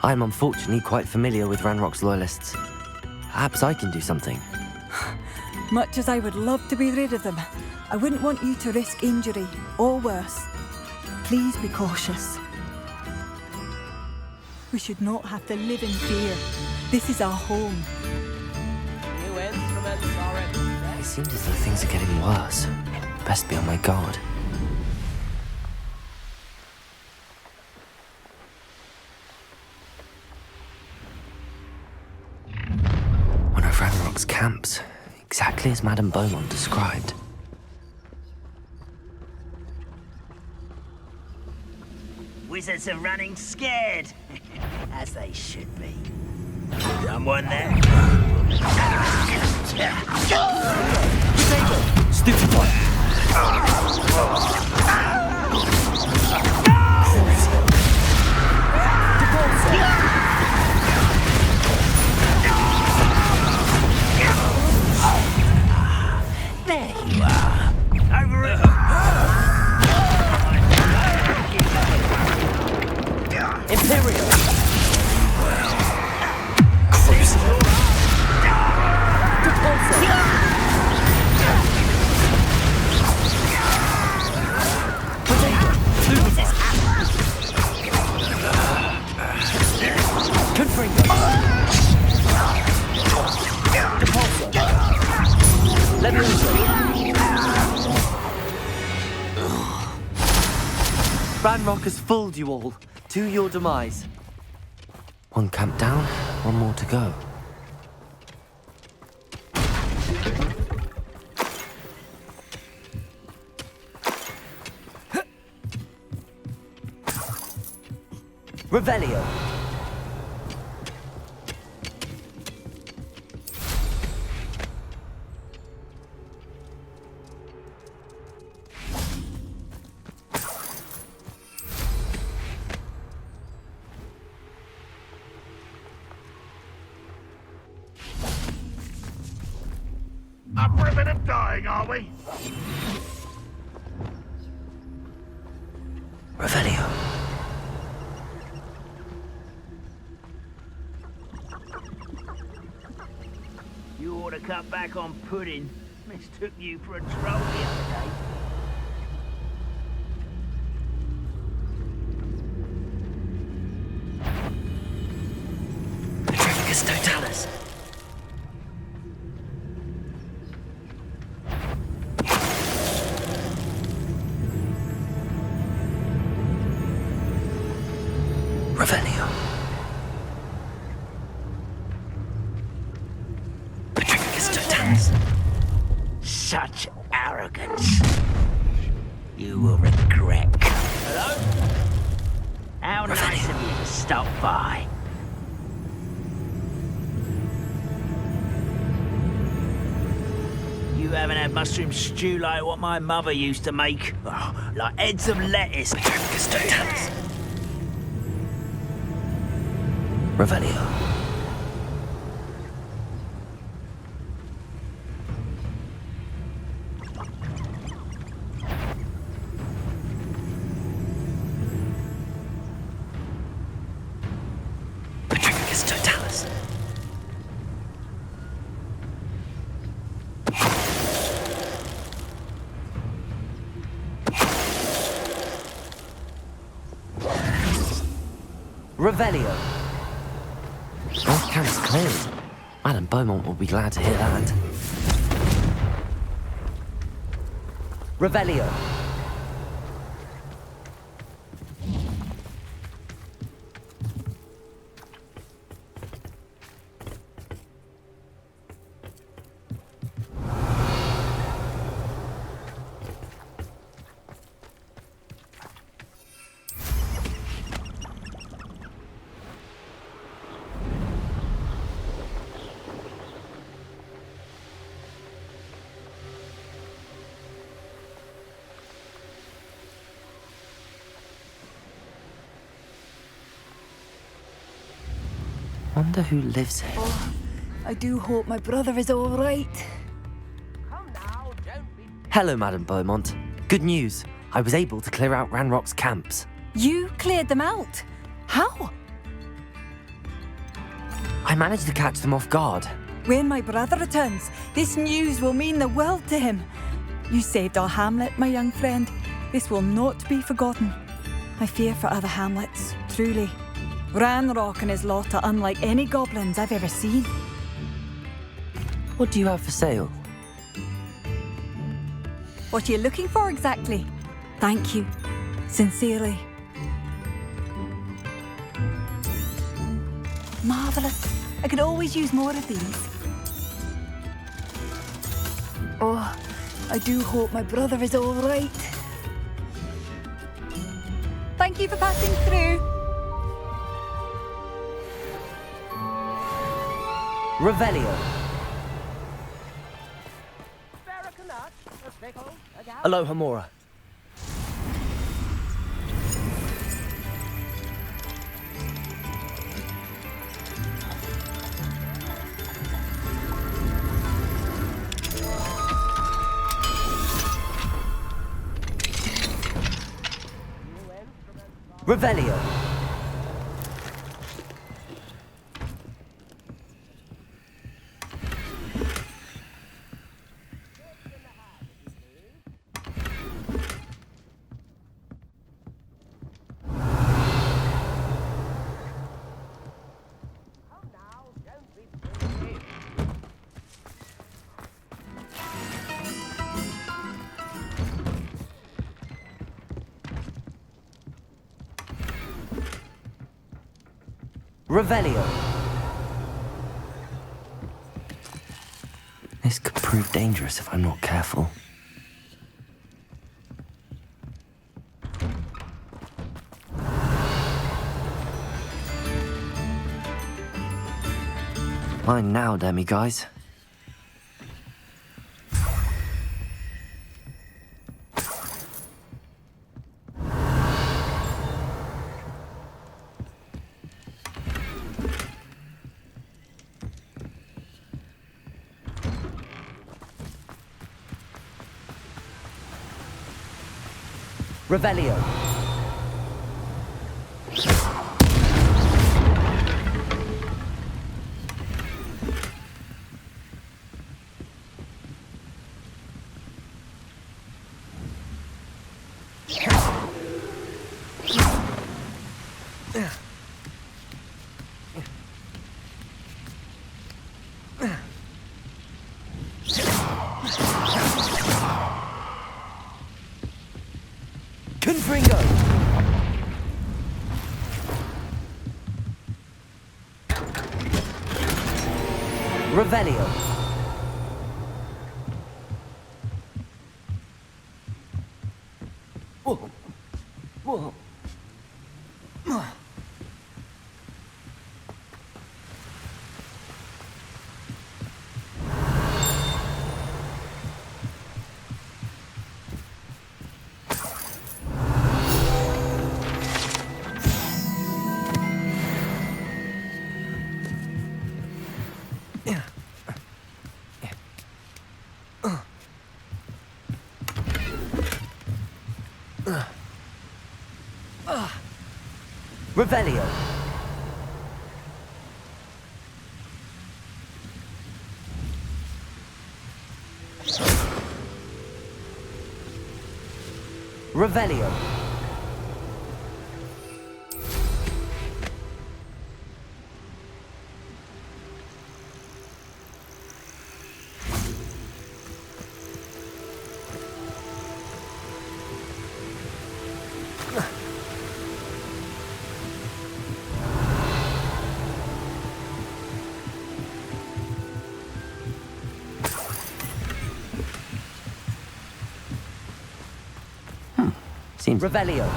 I'm unfortunately quite familiar with Ranrock's loyalists. Perhaps I can do something. Much as I would love to be rid of them, I wouldn't want you to risk injury, or worse. Please be cautious. We should not have to live in fear. This is our home. New instruments are in. It seems as though things are getting worse. Best be on my guard. One of Ranrock's camps, exactly as Madame Beaumont described. Wizards are running scared, as they should be. Someone there? Stupid one! There you are. Over it. Imperial! Ranrock has fooled you all, to your demise. One camp down, one more to go. Revelio. Up for a bit of dying, are we? Revelio. You ought to cut back on pudding. Mistook you for a troll the other day. Petrificus totalis. Revelio. Petrificus totalis. Such arrogance. You will regret. Hello? How nice of you to stop by. You haven't had mushroom stew like what my mother used to make? Oh, like heads of lettuce. Revelio. Revelio. North camp's cleared. Madam Beaumont will be glad to hear that. Revelio. Wonder who lives here. Oh, I do hope my brother is all right. Hello, Madam Beaumont. Good news. I was able to clear out Ranrock's camps. You cleared them out? How? I managed to catch them off guard. When my brother returns, this news will mean the world to him. You saved our hamlet, my young friend. This will not be forgotten. I fear for other hamlets, truly. Ranrock and his lot are unlike any goblins I've ever seen. What do you have for sale? What are you looking for exactly? Thank you. Sincerely. Marvellous. I could always use more of these. Oh, I do hope my brother is all right. Thank you for passing through. Revelio. Aloha Mora. Revelio. Revelio. This could prove dangerous if I'm not careful. Mine now, demiguise. Revelio. Confringo! Revelio. Revelio. Revelio. Seems Revelio.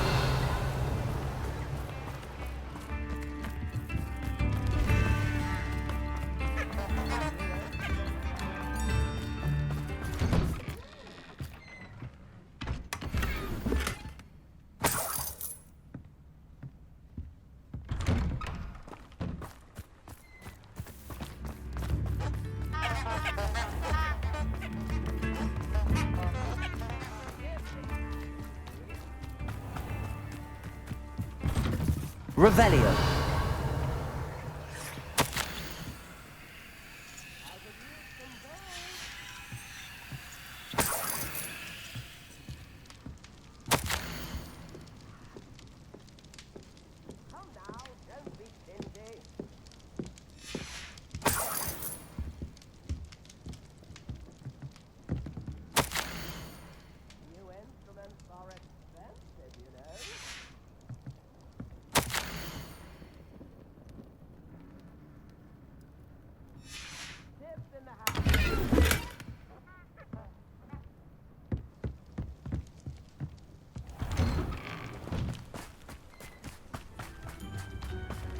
Revelio.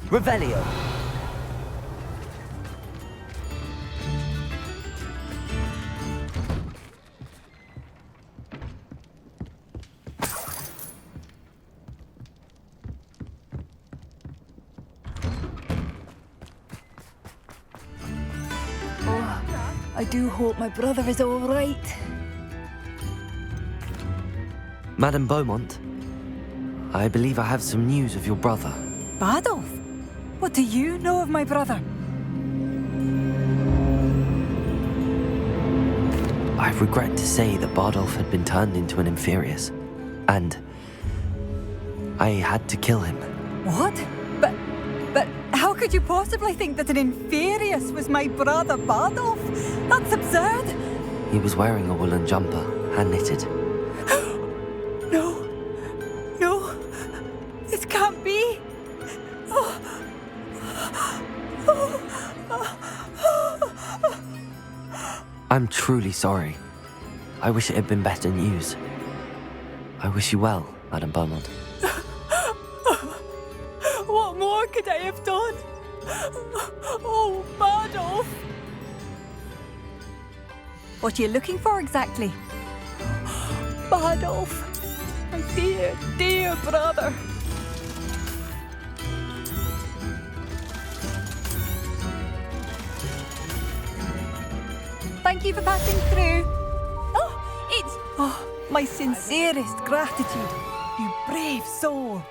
Revelio. Oh, I do hope my brother is all right. Madame Beaumont, I believe I have some news of your brother. Badolf? What do you know of my brother? I regret to say that Bardolph had been turned into an Inferius, and I had to kill him. What? But how could you possibly think that an Inferius was my brother Bardolph? That's absurd! He was wearing a woolen jumper, hand-knitted. No, this can't be. I'm truly sorry. I wish it had been better news. I wish you well, Madame Beaumont. What more could I have done? Oh, Bardolph! What are you looking for exactly? Bardolph, my dear, dear brother. Thank you for passing through. Oh, my sincerest gratitude, you brave soul.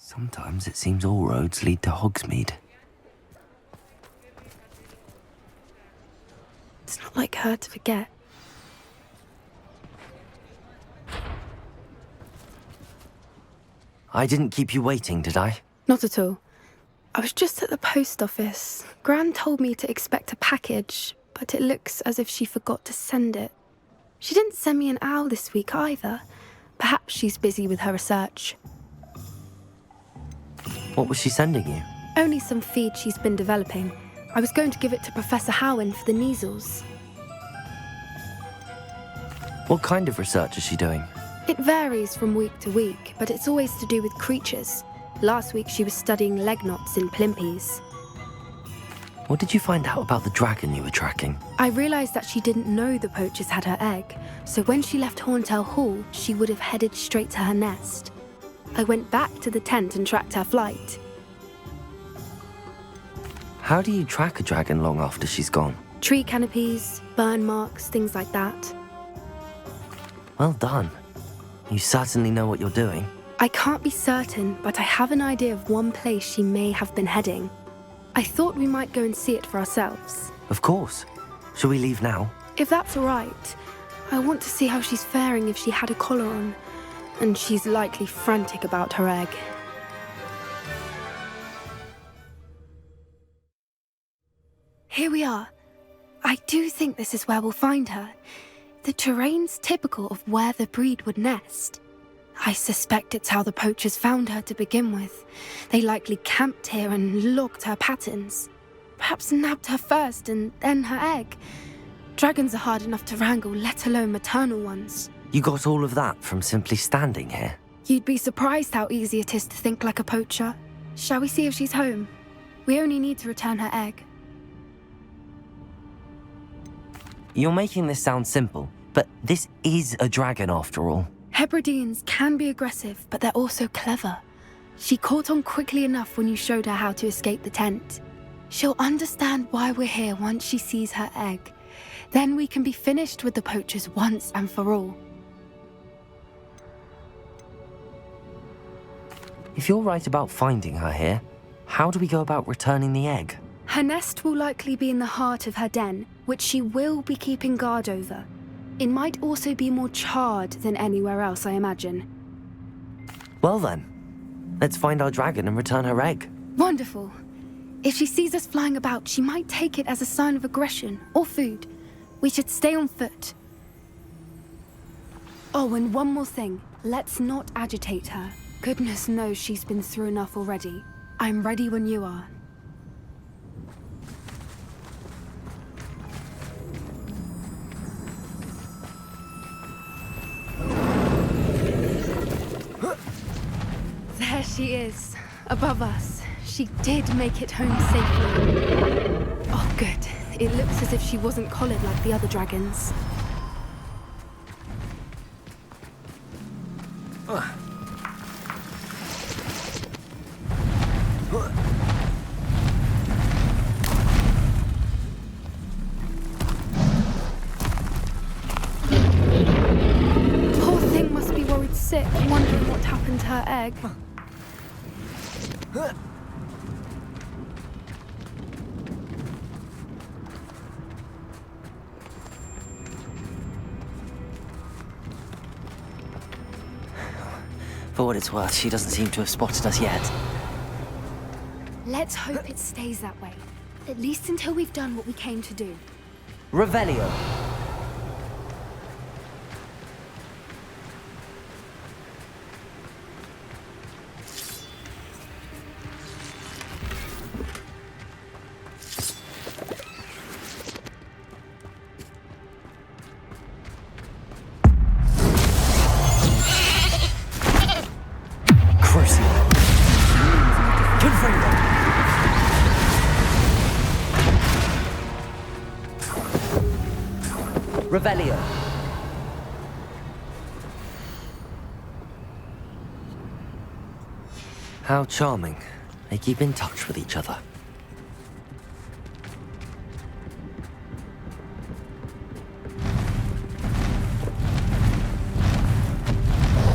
Sometimes it seems all roads lead to Hogsmeade. It's not like her to forget. I didn't keep you waiting, did I? Not at all. I was just at the post office. Gran told me to expect a package, but it looks as if she forgot to send it. She didn't send me an owl this week either. Perhaps she's busy with her research. What was she sending you? Only some feed she's been developing. I was going to give it to Professor Howen for the measles. What kind of research is she doing? It varies from week to week, but it's always to do with creatures. Last week she was studying leg knots in plimpies. What did you find out about the dragon you were tracking? I realised that she didn't know the poachers had her egg, so when she left Horntail Hall, she would have headed straight to her nest. I went back to the tent and tracked her flight. How do you track a dragon long after she's gone? Tree canopies, burn marks, things like that. Well done. You certainly know what you're doing. I can't be certain, but I have an idea of one place she may have been heading. I thought we might go and see it for ourselves. Of course. Shall we leave now? If that's all right. I want to see how she's faring if she had a collar on. And she's likely frantic about her egg. Here we are. I do think this is where we'll find her. The terrain's typical of where the breed would nest. I suspect it's how the poachers found her to begin with. They likely camped here and logged her patterns. Perhaps nabbed her first and then her egg. Dragons are hard enough to wrangle, let alone maternal ones. You got all of that from simply standing here? You'd be surprised how easy it is to think like a poacher. Shall we see if she's home? We only need to return her egg. You're making this sound simple, but this is a dragon after all. Hebrideans can be aggressive, but they're also clever. She caught on quickly enough when you showed her how to escape the tent. She'll understand why we're here once she sees her egg. Then we can be finished with the poachers once and for all. If you're right about finding her here, how do we go about returning the egg? Her nest will likely be in the heart of her den, which she will be keeping guard over. It might also be more charred than anywhere else, I imagine. Well then, let's find our dragon and return her egg. Wonderful. If she sees us flying about, she might take it as a sign of aggression or food. We should stay on foot. Oh, and one more thing. Let's not agitate her. Goodness knows she's been through enough already. I'm ready when you are. There she is, above us. She did make it home safely. Oh, good. It looks as if she wasn't collared like the other dragons. Poor thing must be worried sick, wondering what happened to her egg. For what it's worth, she doesn't seem to have spotted us yet. Let's hope it stays that way. At least until we've done what we came to do. Revelio. Revelio. How charming. They keep in touch with each other.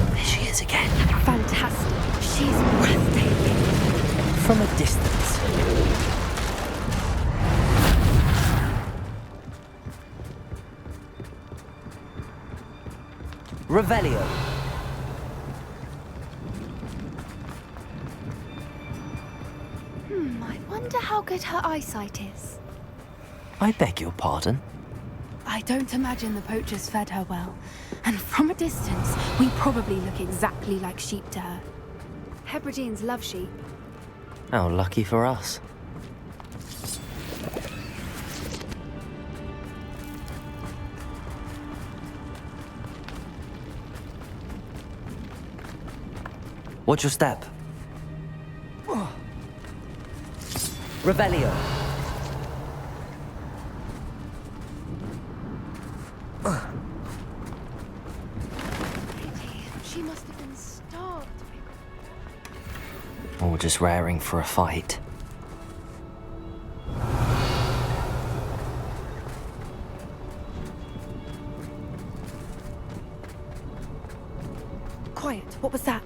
There she is again. Fantastic. She's breathtaking. Revelio. I wonder how good her eyesight is. I beg your pardon? I don't imagine the poachers fed her well. And from a distance, we probably look exactly like sheep to her. Hebrideans love sheep. How lucky for us. Watch your step. Revelio. She must have been starved. Or just raring for a fight. Quiet, what was that?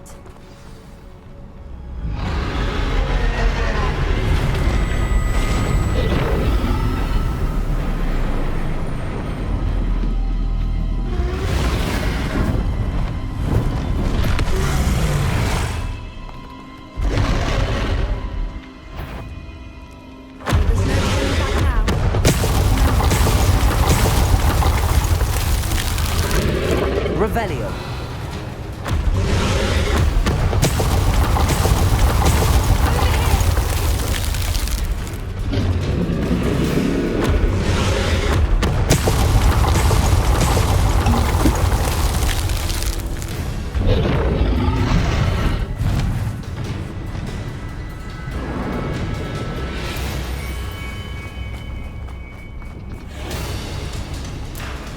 Revelio.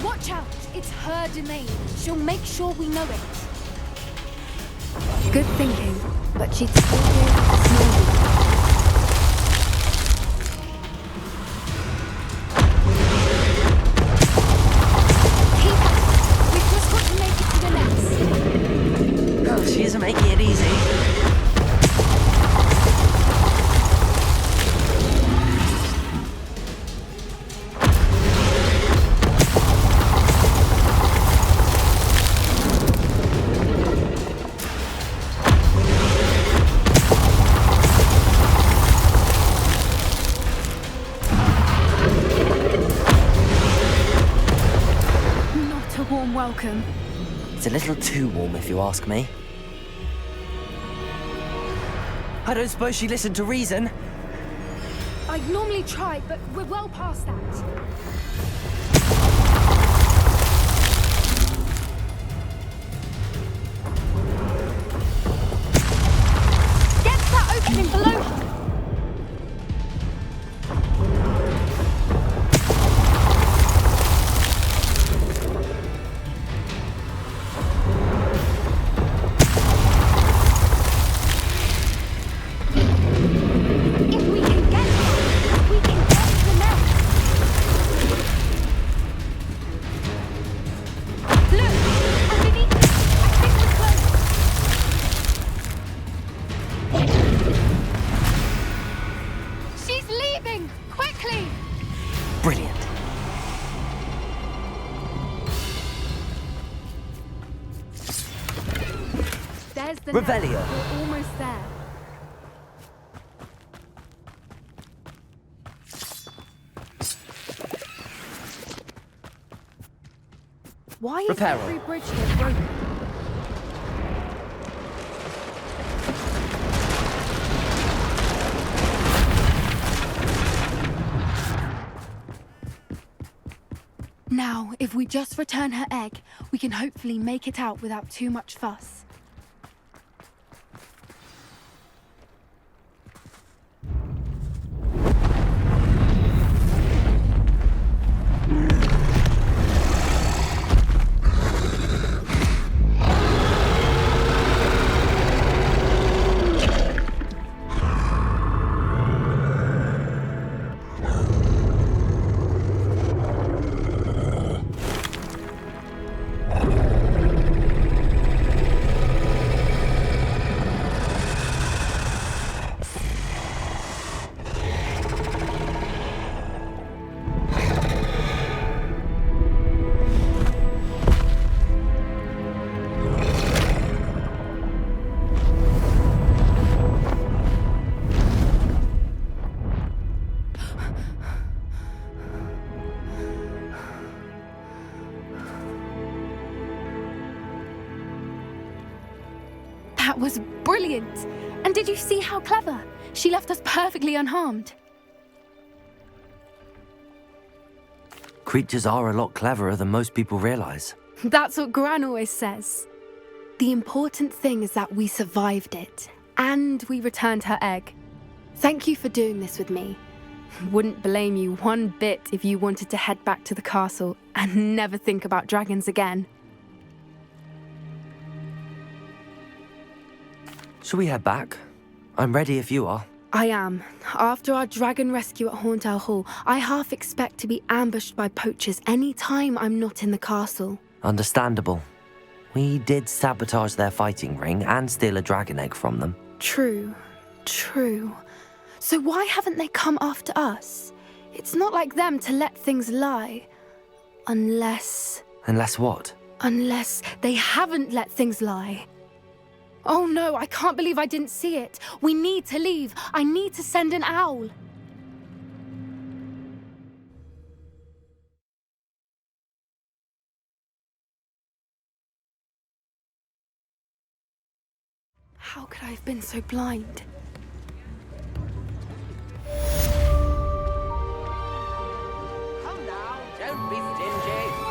Watch out! It's her domain. She'll make sure we know it. Good thinking, but she'd still be able to smell you. Keep up! We've just got to make it to the nest. Oh, she isn't making it easy. Warm welcome. It's a little too warm, if you ask me. I don't suppose she listened to reason. I'd normally try, but we're well past that. Get to that opening below her! Brilliant. There's the Revelio. nest. We're almost there. Why is Reparo. every bridge here broken? Now, if we just return her egg, we can hopefully make it out without too much fuss. was brilliant. And did you see how clever? She left us perfectly unharmed. Creatures are a lot cleverer than most people realize. That's what Gran always says. The important thing is that we survived it, and we returned her egg. Thank you for doing this with me. Wouldn't blame you one bit if you wanted to head back to the castle and never think about dragons again. Shall we head back? I'm ready if you are. I am. After our dragon rescue at Horntail Hall, I half expect to be ambushed by poachers any time I'm not in the castle. Understandable. We did sabotage their fighting ring and steal a dragon egg from them. True. So why haven't they come after us? It's not like them to let things lie. Unless what? Unless they haven't let things lie. Oh no, I can't believe I didn't see it. We need to leave. I need to send an owl. How could I have been so blind? Come now, don't be stingy.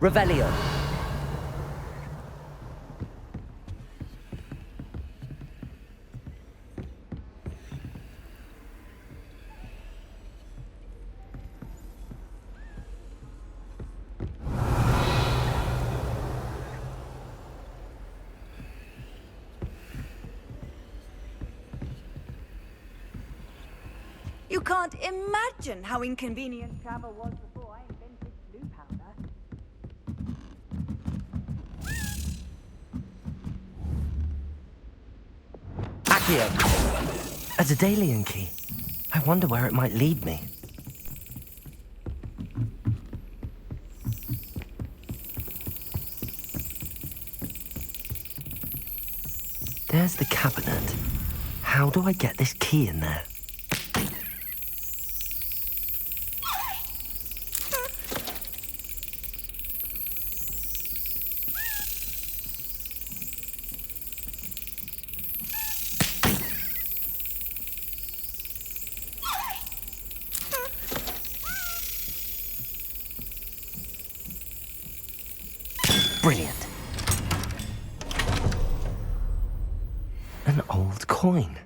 Revelio. You can't imagine how inconvenient travel was before I invented blue powder. Accio! A Daedalian key. I wonder where it might lead me. There's the cabinet. How do I get this key in there? Brilliant. An old coin.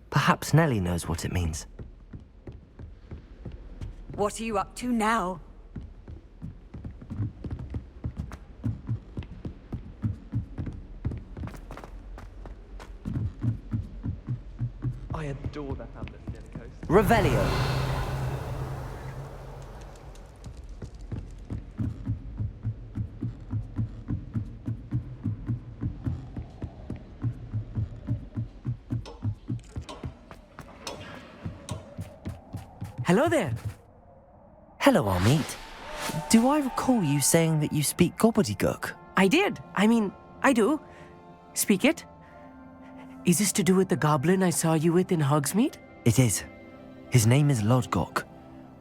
Perhaps Nellie knows what it means. What are you up to now? I adore that hamlet near the coast. Revelio. Hello there. Hello, Amit. Do I recall you saying that you speak gobbledygook? I did. I do. Speak it. Is this to do with the goblin I saw you with in Hogsmeade? It is. His name is Lodgok.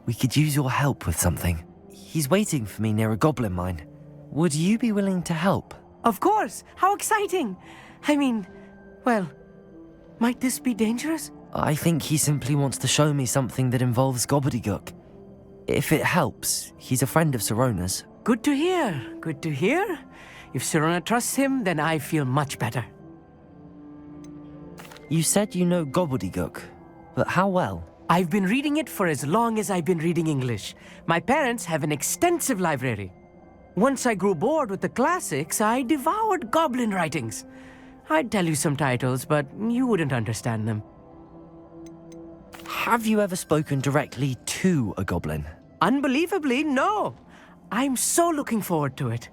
We could use your help with something. He's waiting for me near a goblin mine. Would you be willing to help? Of course. How exciting. Well, might this be dangerous? I think he simply wants to show me something that involves gobbledygook. If it helps, he's a friend of Sirona's. Good to hear. Good to hear. If Sirona trusts him, then I feel much better. You said you know gobbledygook, but how well? I've been reading it for as long as I've been reading English. My parents have an extensive library. Once I grew bored with the classics, I devoured goblin writings. I'd tell you some titles, but you wouldn't understand them. Have you ever spoken directly to a goblin? Unbelievably, no. I'm so looking forward to it.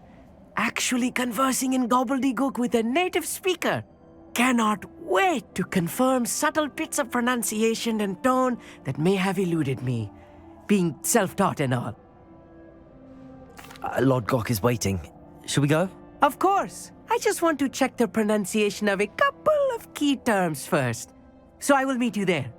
Actually conversing in gobbledygook with a native speaker. Cannot wait to confirm subtle bits of pronunciation and tone that may have eluded me, being self-taught and all. Lodgok is waiting. Shall we go? Of course. I just want to check the pronunciation of a couple of key terms first. So I will meet you there.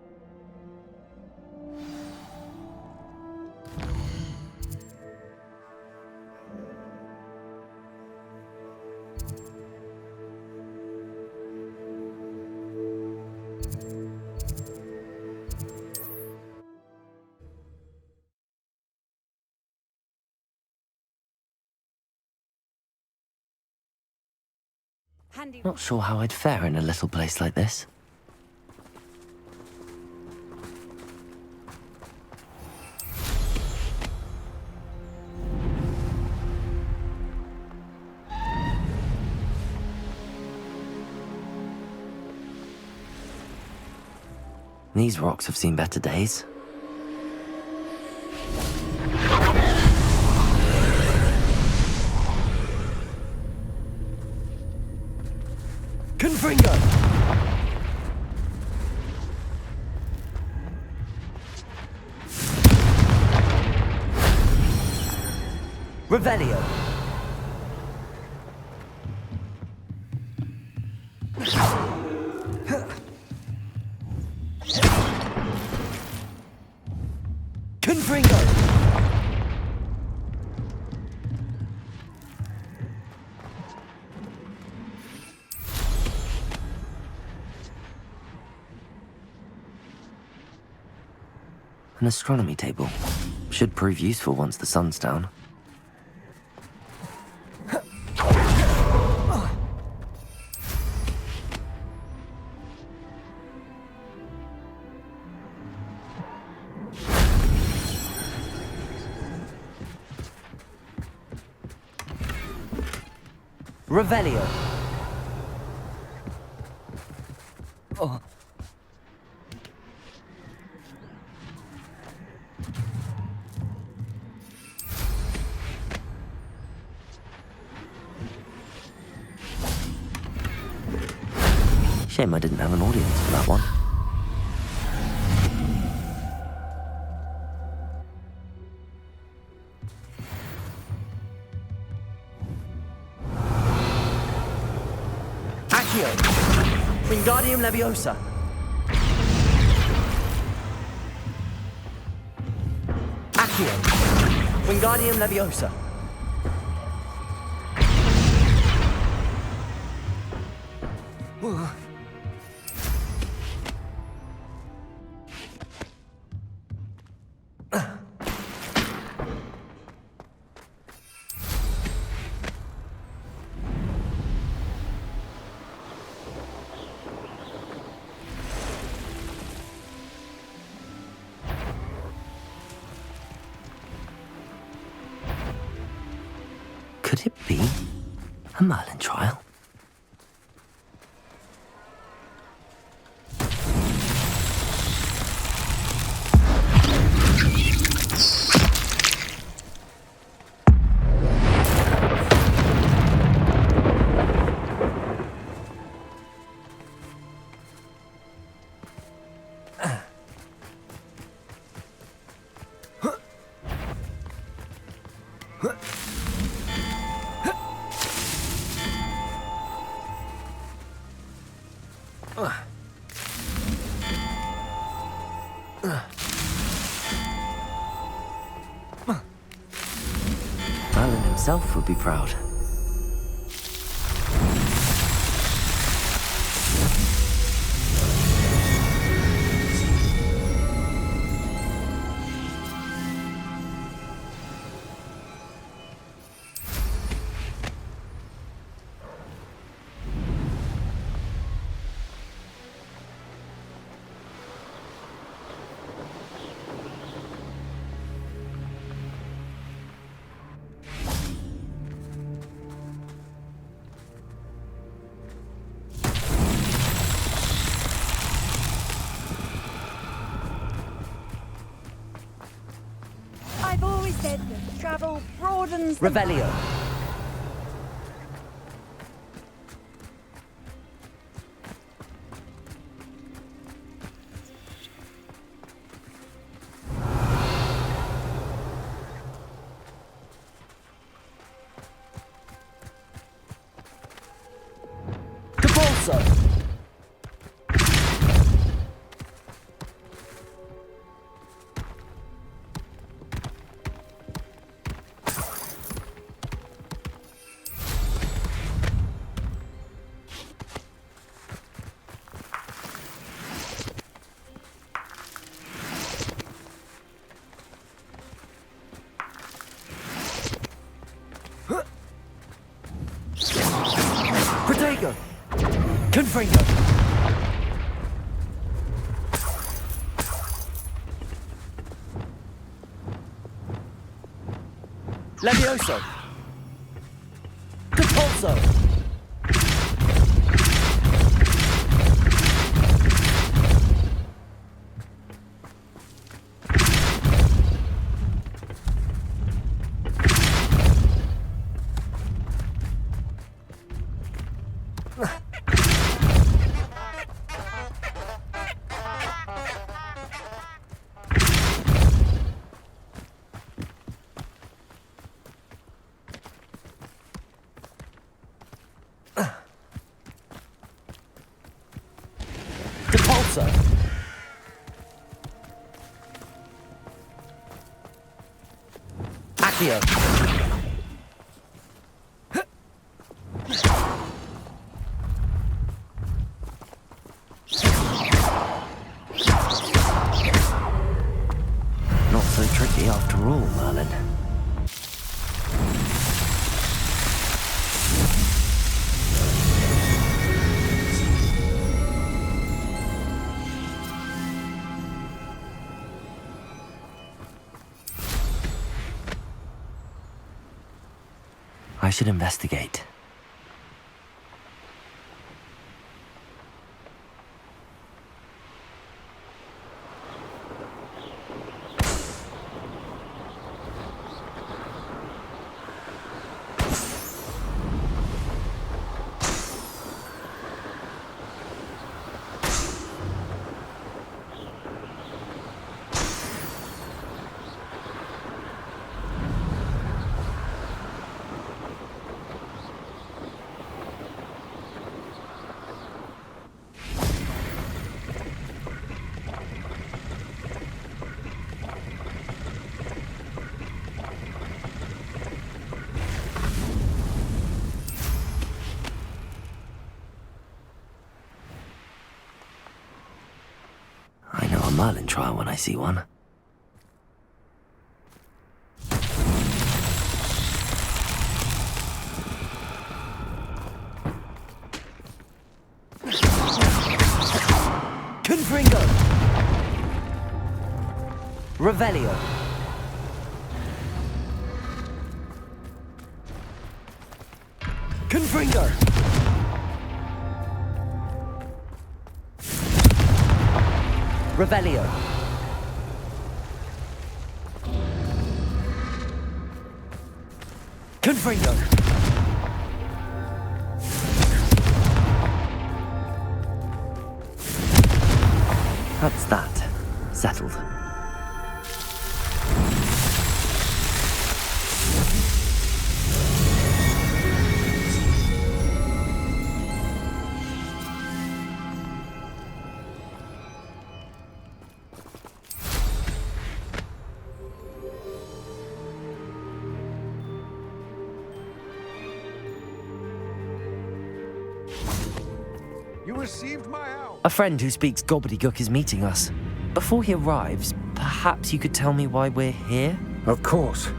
Not sure how I'd fare in a little place like this. These rocks have seen better days. Confringo! Revelio! Confringo! An astronomy table. Should prove useful once the sun's down. Revelio. Oh. Shame I didn't have an audience for that one. Accio! Wingardium Leviosa! Accio! Wingardium Leviosa! Could it be a Merlin trial? Merlin himself would be proud. I've always said that travel broadens the Revelio. mind. Capulso. Protego. Confringo. Levioso. Capulso. Capulso. Accio. Not so tricky after all, Merlin. I should investigate. I know a Merlin trial when I see one. Confringo. Revelio. Confringo. Revelio. Confringo. That's that. Settled. You received my owl. A friend who speaks gobbledygook is meeting us. Before he arrives, perhaps you could tell me why we're here? Of course.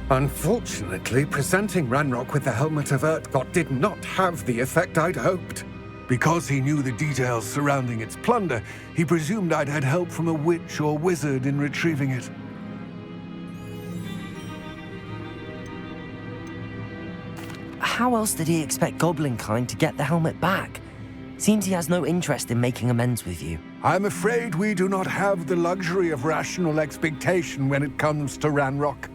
Unfortunately, presenting Ranrock with the Helmet of Urtkot did not have the effect I'd hoped. Because he knew the details surrounding its plunder, he presumed I'd had help from a witch or wizard in retrieving it. How else did he expect Goblinkind to get the helmet back? Seems he has no interest in making amends with you. I'm afraid we do not have the luxury of rational expectation when it comes to Ranrock.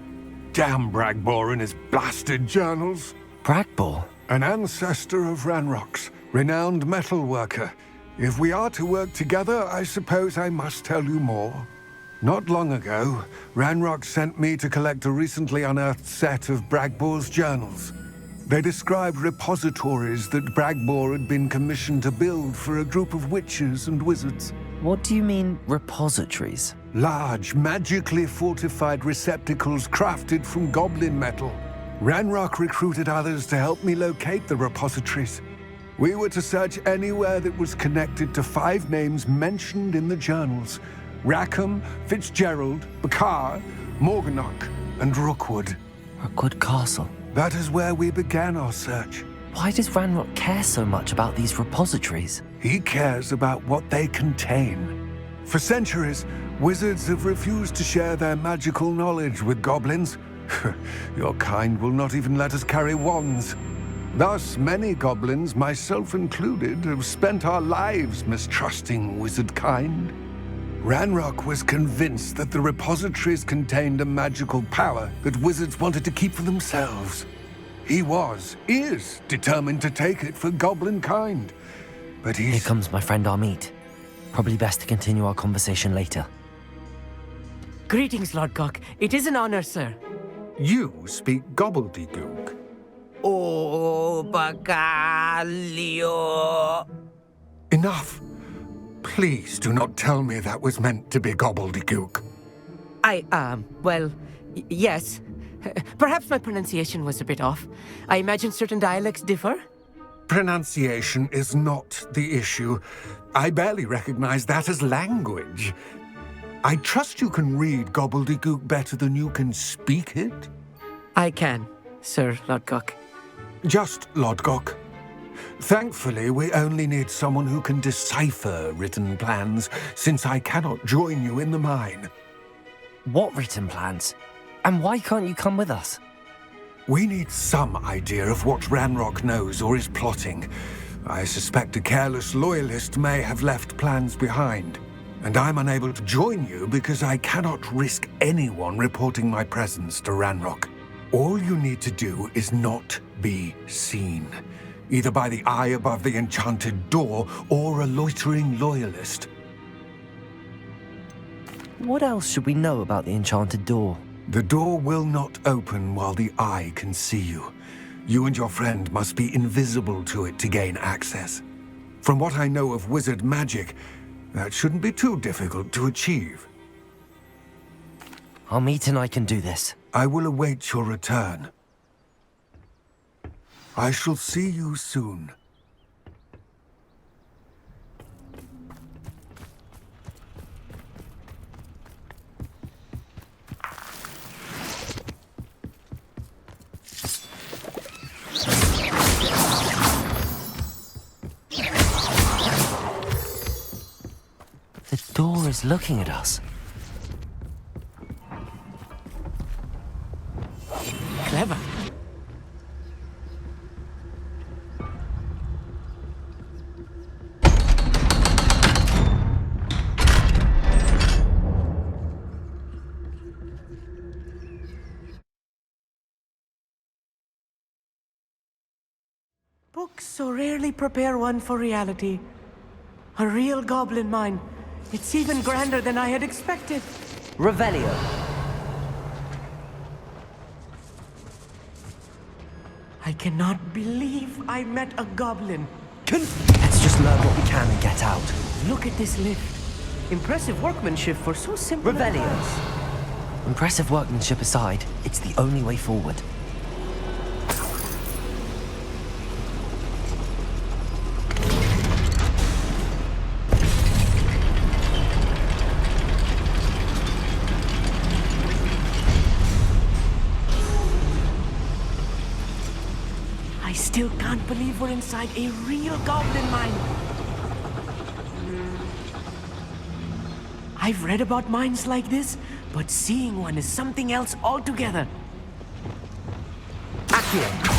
Damn Bragbor and his blasted journals. Bragbor? An ancestor of Ranrock's, renowned metal worker. If we are to work together, I suppose I must tell you more. Not long ago, Ranrock sent me to collect a recently unearthed set of Bragbor's journals. They described repositories that Bragbor had been commissioned to build for a group of witches and wizards. What do you mean, repositories? Large, magically fortified receptacles crafted from goblin metal. Ranrock recruited others to help me locate the repositories. We were to search anywhere that was connected to 5 names mentioned in the journals: Rackham, Fitzgerald, Bakar, Morganach, and Rookwood. Rookwood Castle. That is where we began our search. Why does Ranrock care so much about these repositories? He cares about what they contain. For centuries, wizards have refused to share their magical knowledge with goblins. Your kind will not even let us carry wands. Thus, many goblins, myself included, have spent our lives mistrusting wizard kind. Ranrock was convinced that the repositories contained a magical power that wizards wanted to keep for themselves. He is determined to take it for goblin kind. But Here comes my friend Amit. Probably best to continue our conversation later. Greetings, Lord Cock. It is an honor, sir. You speak gobbledygook. Oh, Bagalio. Enough. Please do not tell me that was meant to be gobbledygook. Yes. Perhaps my pronunciation was a bit off. I imagine certain dialects differ. Pronunciation is not the issue. I barely recognize that as language. I trust you can read gobbledygook better than you can speak it? I can, Sir Lodgok. Just Lodgok. Thankfully, we only need someone who can decipher written plans, since I cannot join you in the mine. What written plans? And why can't you come with us? We need some idea of what Ranrock knows or is plotting. I suspect a careless loyalist may have left plans behind. And I'm unable to join you because I cannot risk anyone reporting my presence to Ranrock. All you need to do is not be seen, either by the eye above the enchanted door or a loitering loyalist. What else should we know about the enchanted door? The door will not open while the eye can see you. You and your friend must be invisible to it to gain access. From what I know of wizard magic, that shouldn't be too difficult to achieve. Amit and I can do this. I will await your return. I shall see you soon. The door is looking at us. Clever. Books so rarely prepare one for reality. A real goblin mine. It's even grander than I had expected. Revelio. I cannot believe I met a goblin. Let's just learn what we can and get out. Look at this lift. Impressive workmanship for so simple a Revelio. house. Impressive workmanship aside, it's the only way forward. can't believe we're inside a real goblin mine. I've read about mines like this, but seeing one is something else altogether. Accio.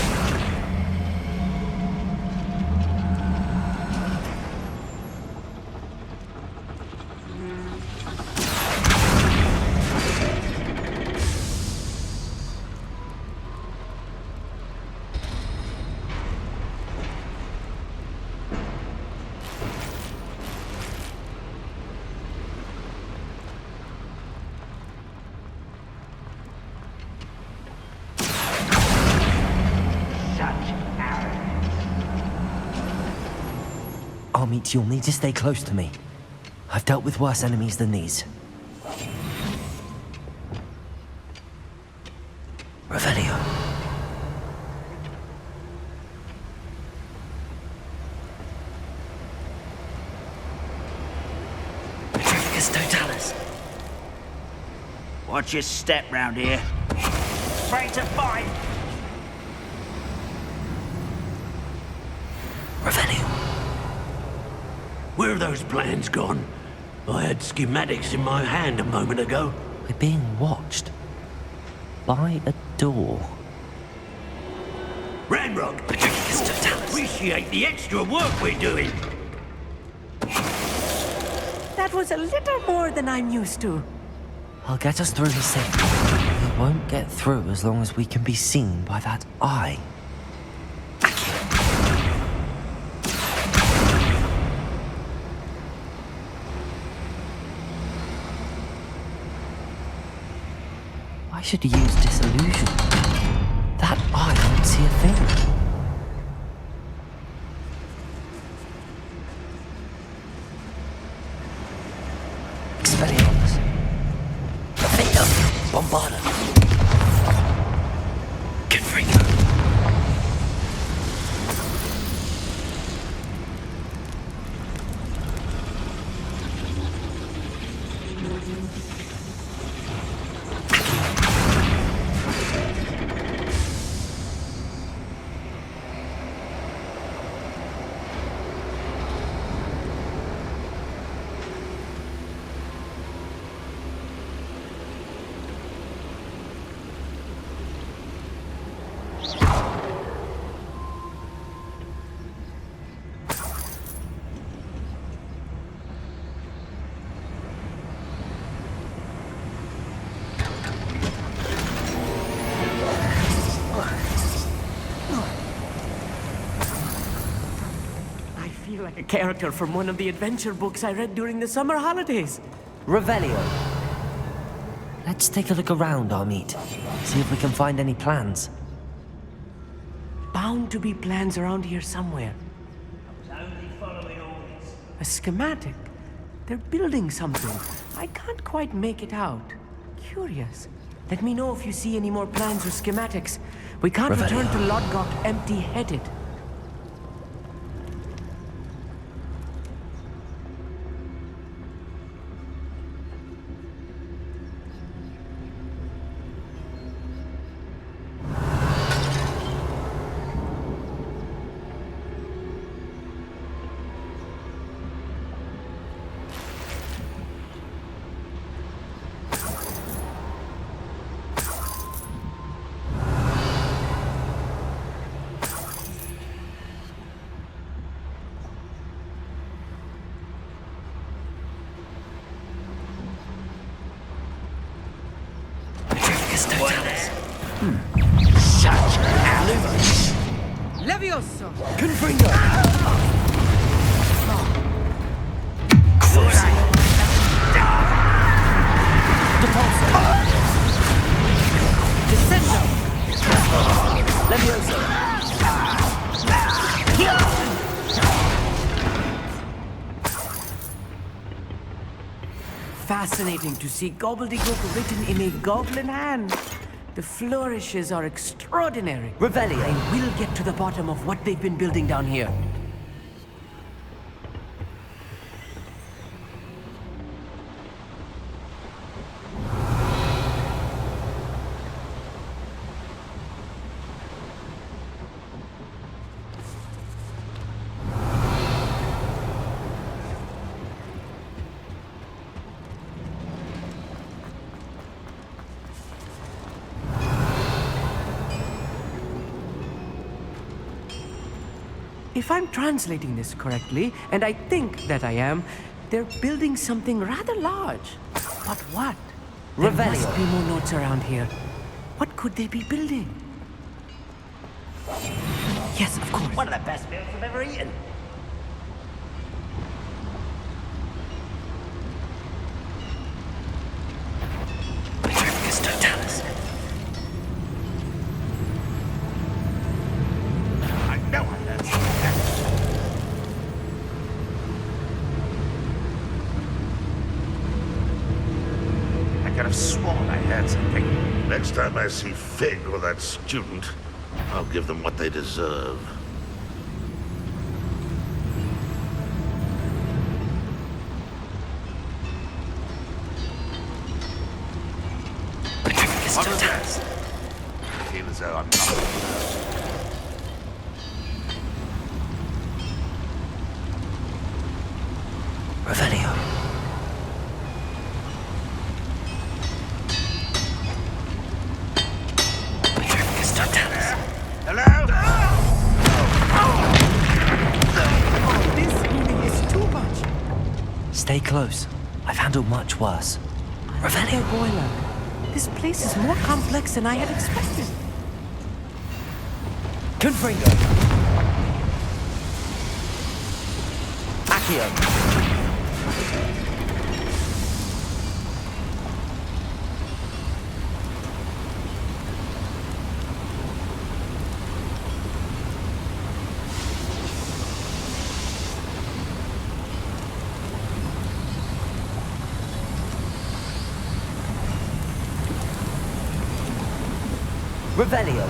Armit, you'll need to stay close to me. I've dealt with worse enemies than these. Revelio. Petrificus totalis. Watch your step round here. Afraid to fight. Revelio. Where have those plans gone? I had schematics in my hand a moment ago. We're being watched. By a door. Ranrock! Appreciate the extra work we're doing. That was a little more than I'm used to. I'll get us through this safely. We won't get through as long as we can be seen by that eye. Why should he use disillusion? That eye won't see a thing. Expelliarmus. Defender. Bombarda. Confringo. Like a character from one of the adventure books I read during the summer holidays. Revelio. Let's take a look around, Armit. See if we can find any plans. Bound to be plans around here somewhere. A schematic. They're building something. I can't quite make it out. Curious. Let me know if you see any more plans or schematics. We can't return to Lodgok empty-headed. Such arrogance! Levioso! Confringo! Descendo! Levioso! Fascinating to see gobbledygook written in a goblin hand. The flourishes are extraordinary. Revelio. I will get to the bottom of what they've been building down here. If I'm translating this correctly, and I think that I am, they're building something rather large. But what? There must be more notes around here. What could they be building? Yes, of course. One of the best meals I've ever eaten. I know I learned something. I could have sworn I heard something. Next time I see Fig or that student, I'll give them what they deserve. On the desk. I feel as though I'm not alone. Revelio. Hello? This really is too much. Stay close. I've handled much worse. Revelio. Boiler. This place is more complex than I had expected. Confringo. Accio. Revelio.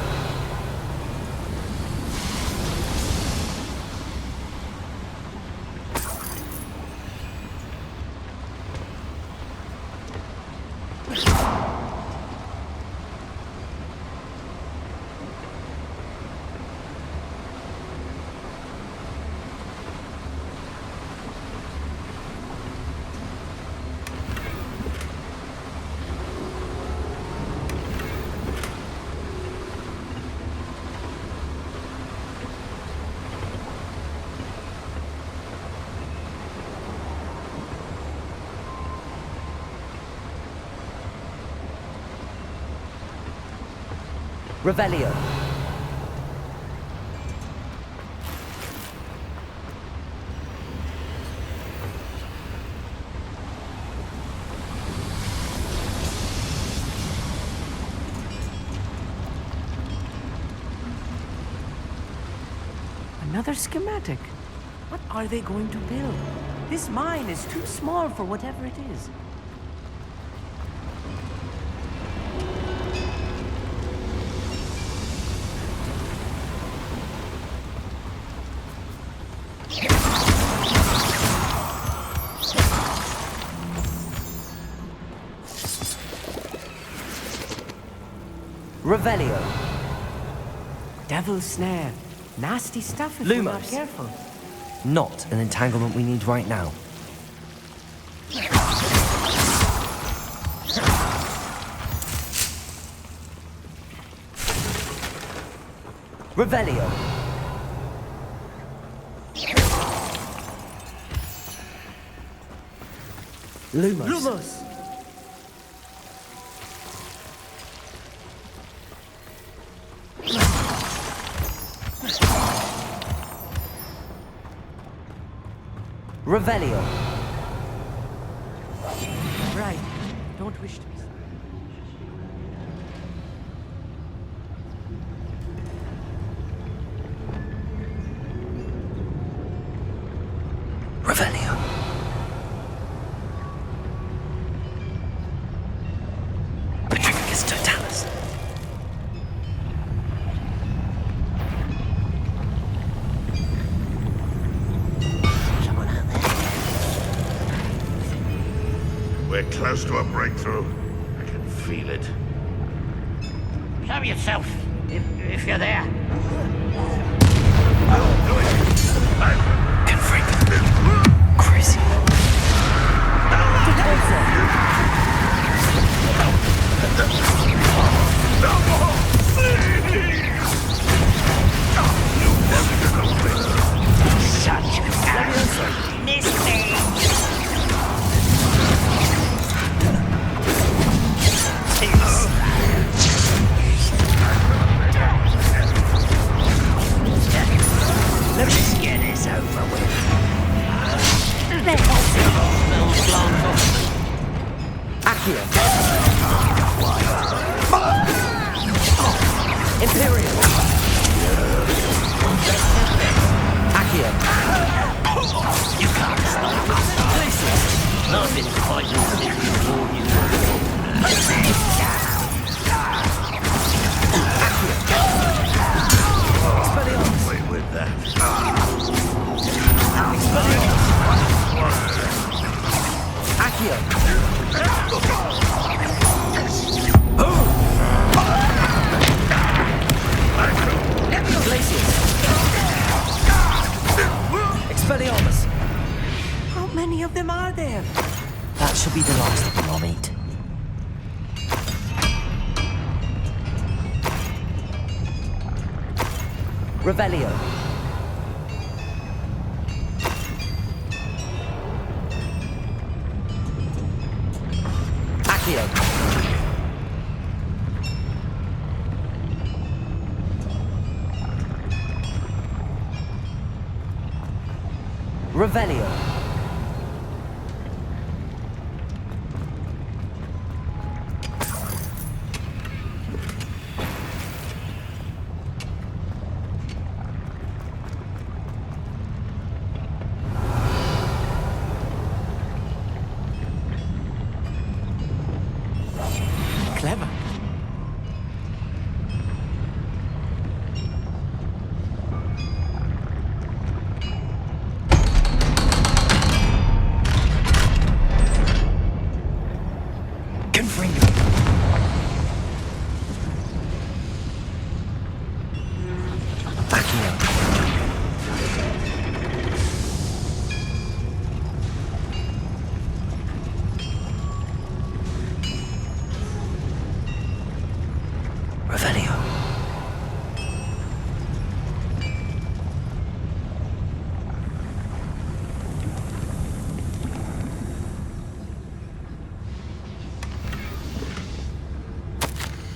Revelio. Another schematic. What are they going to build? This mine is too small for whatever it is. Revelio. Devil's snare. Nasty stuff if we're not Lumos. careful. Not an entanglement we need right now. Revelio. Lumos. Lumos. Revelio. Right. Don't wish to be. Revelio. Patricus Totalis. We're close to a breakthrough. I can feel it. Show yourself, if you're there. Crazy. there? Accio. Imperial. Accio. You can't stop us. I've been fighting since before you were Wait with that. Accio. Expelliarmus. How many of them are there? That should be the last of them I'll meet. Revelio. Accio. Revelio. Clever. Revelio.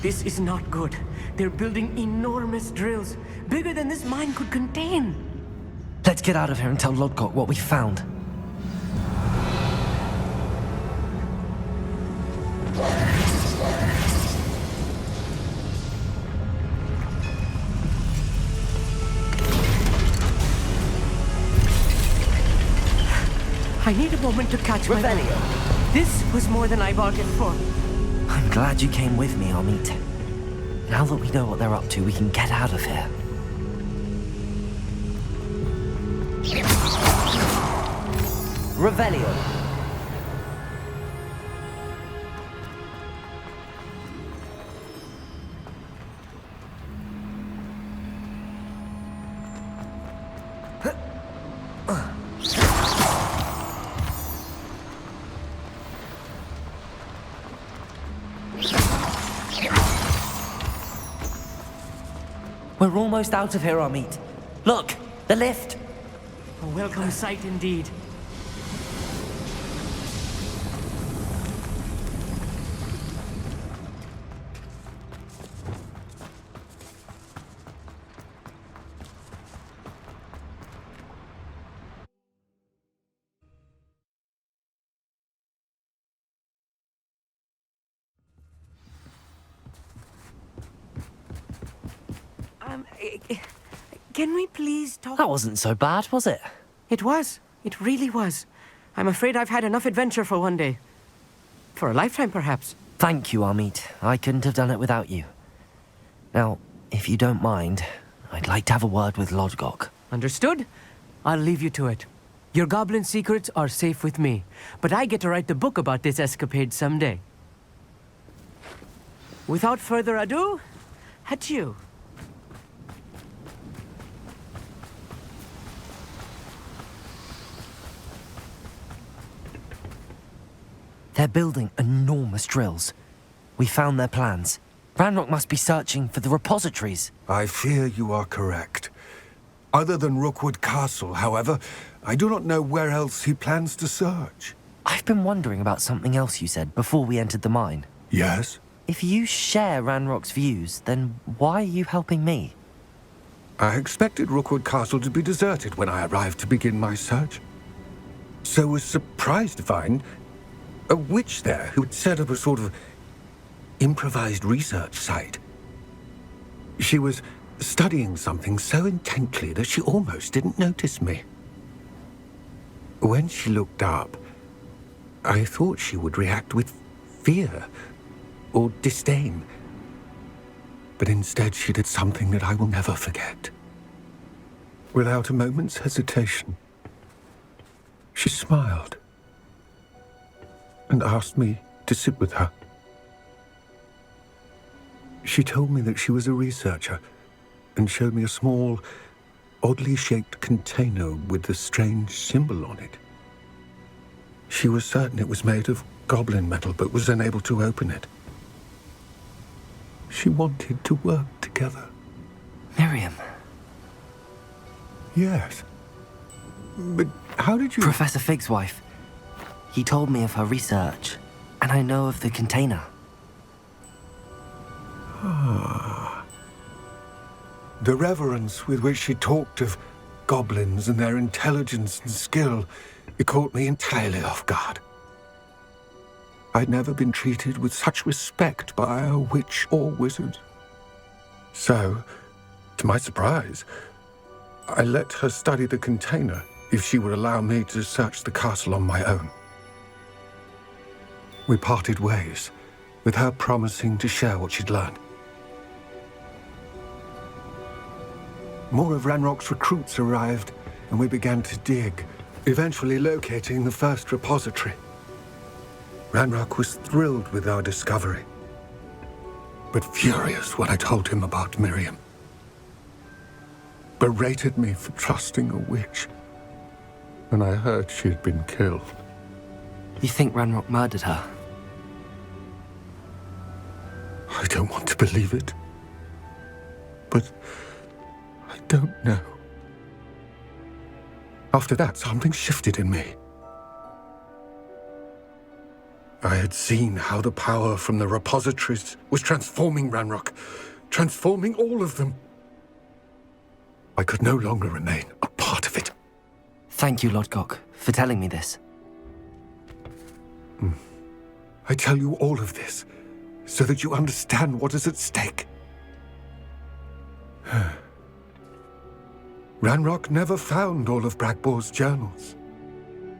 This is not good. They're building enormous drills, bigger than this mine could contain. Let's get out of here and tell Lodgok what we found. I need a moment to catch my breath. This was more than I bargained for. I'm glad you came with me, Amit. Now that we know what they're up to, we can get out of here. Revelio. We're almost out of here, Amit. Look, the lift. A welcome sight indeed. Can we please talk? That wasn't so bad, was it? It was. It really was. I'm afraid I've had enough adventure for one day. For a lifetime, perhaps. Thank you, Amit. I couldn't have done it without you. Now, if you don't mind, I'd like to have a word with Lodgok. Understood? I'll leave you to it. Your goblin secrets are safe with me, but I get to write the book about this escapade someday. Without further ado, adieu. They're building enormous drills. We found their plans. Ranrock must be searching for the repositories. I fear you are correct. Other than Rookwood Castle, however, I do not know where else he plans to search. I've been wondering about something else you said before we entered the mine. Yes? If you share Ranrock's views, then why are you helping me? I expected Rookwood Castle to be deserted when I arrived to begin my search. so was surprised to find a witch there who had set up a sort of improvised research site. She was studying something so intently that she almost didn't notice me. When she looked up, I thought she would react with fear or disdain. But instead she did something that I will never forget. Without a moment's hesitation, she smiled and asked me to sit with her. She told me that she was a researcher and showed me a small, oddly shaped container with a strange symbol on it. She was certain it was made of goblin metal, but was unable to open it. She wanted to work together. Miriam. Yes. But how did you... Professor Fig's wife. He told me of her research, and I know of the container. Ah. The reverence with which she talked of goblins and their intelligence and skill, it caught me entirely off guard. I'd never been treated with such respect by a witch or wizard. So, to my surprise, I let her study the container if she would allow me to search the castle on my own. We parted ways, with her promising to share what she'd learned. More of Ranrock's recruits arrived, and we began to dig, eventually locating the first repository. Ranrock was thrilled with our discovery, but furious when I told him about Miriam. Berated me for trusting a witch when I heard she had been killed. You think Ranrock murdered her? I don't want to believe it, but I don't know. After that, something shifted in me. I had seen how the power from the repositories was transforming Ranrock, transforming all of them. I could no longer remain a part of it. Thank you, Lodgok, for telling me this. I tell you all of this so that you understand what is at stake. Ranrock never found all of Bragbor's journals,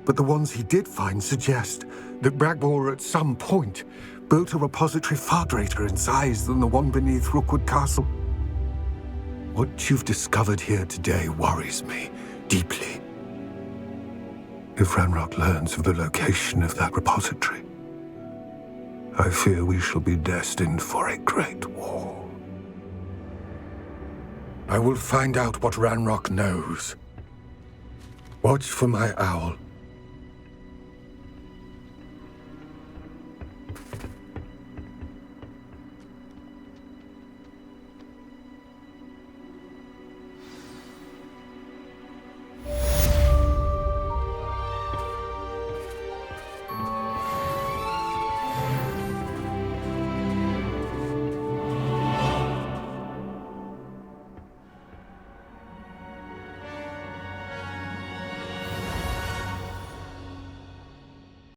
but the ones he did find suggest that Bragbor at some point built a repository far greater in size than the one beneath Rookwood Castle. What you've discovered here today worries me deeply. If Ranrock learns of the location of that repository, I fear we shall be destined for a great war. I will find out what Ranrock knows. Watch for my owl.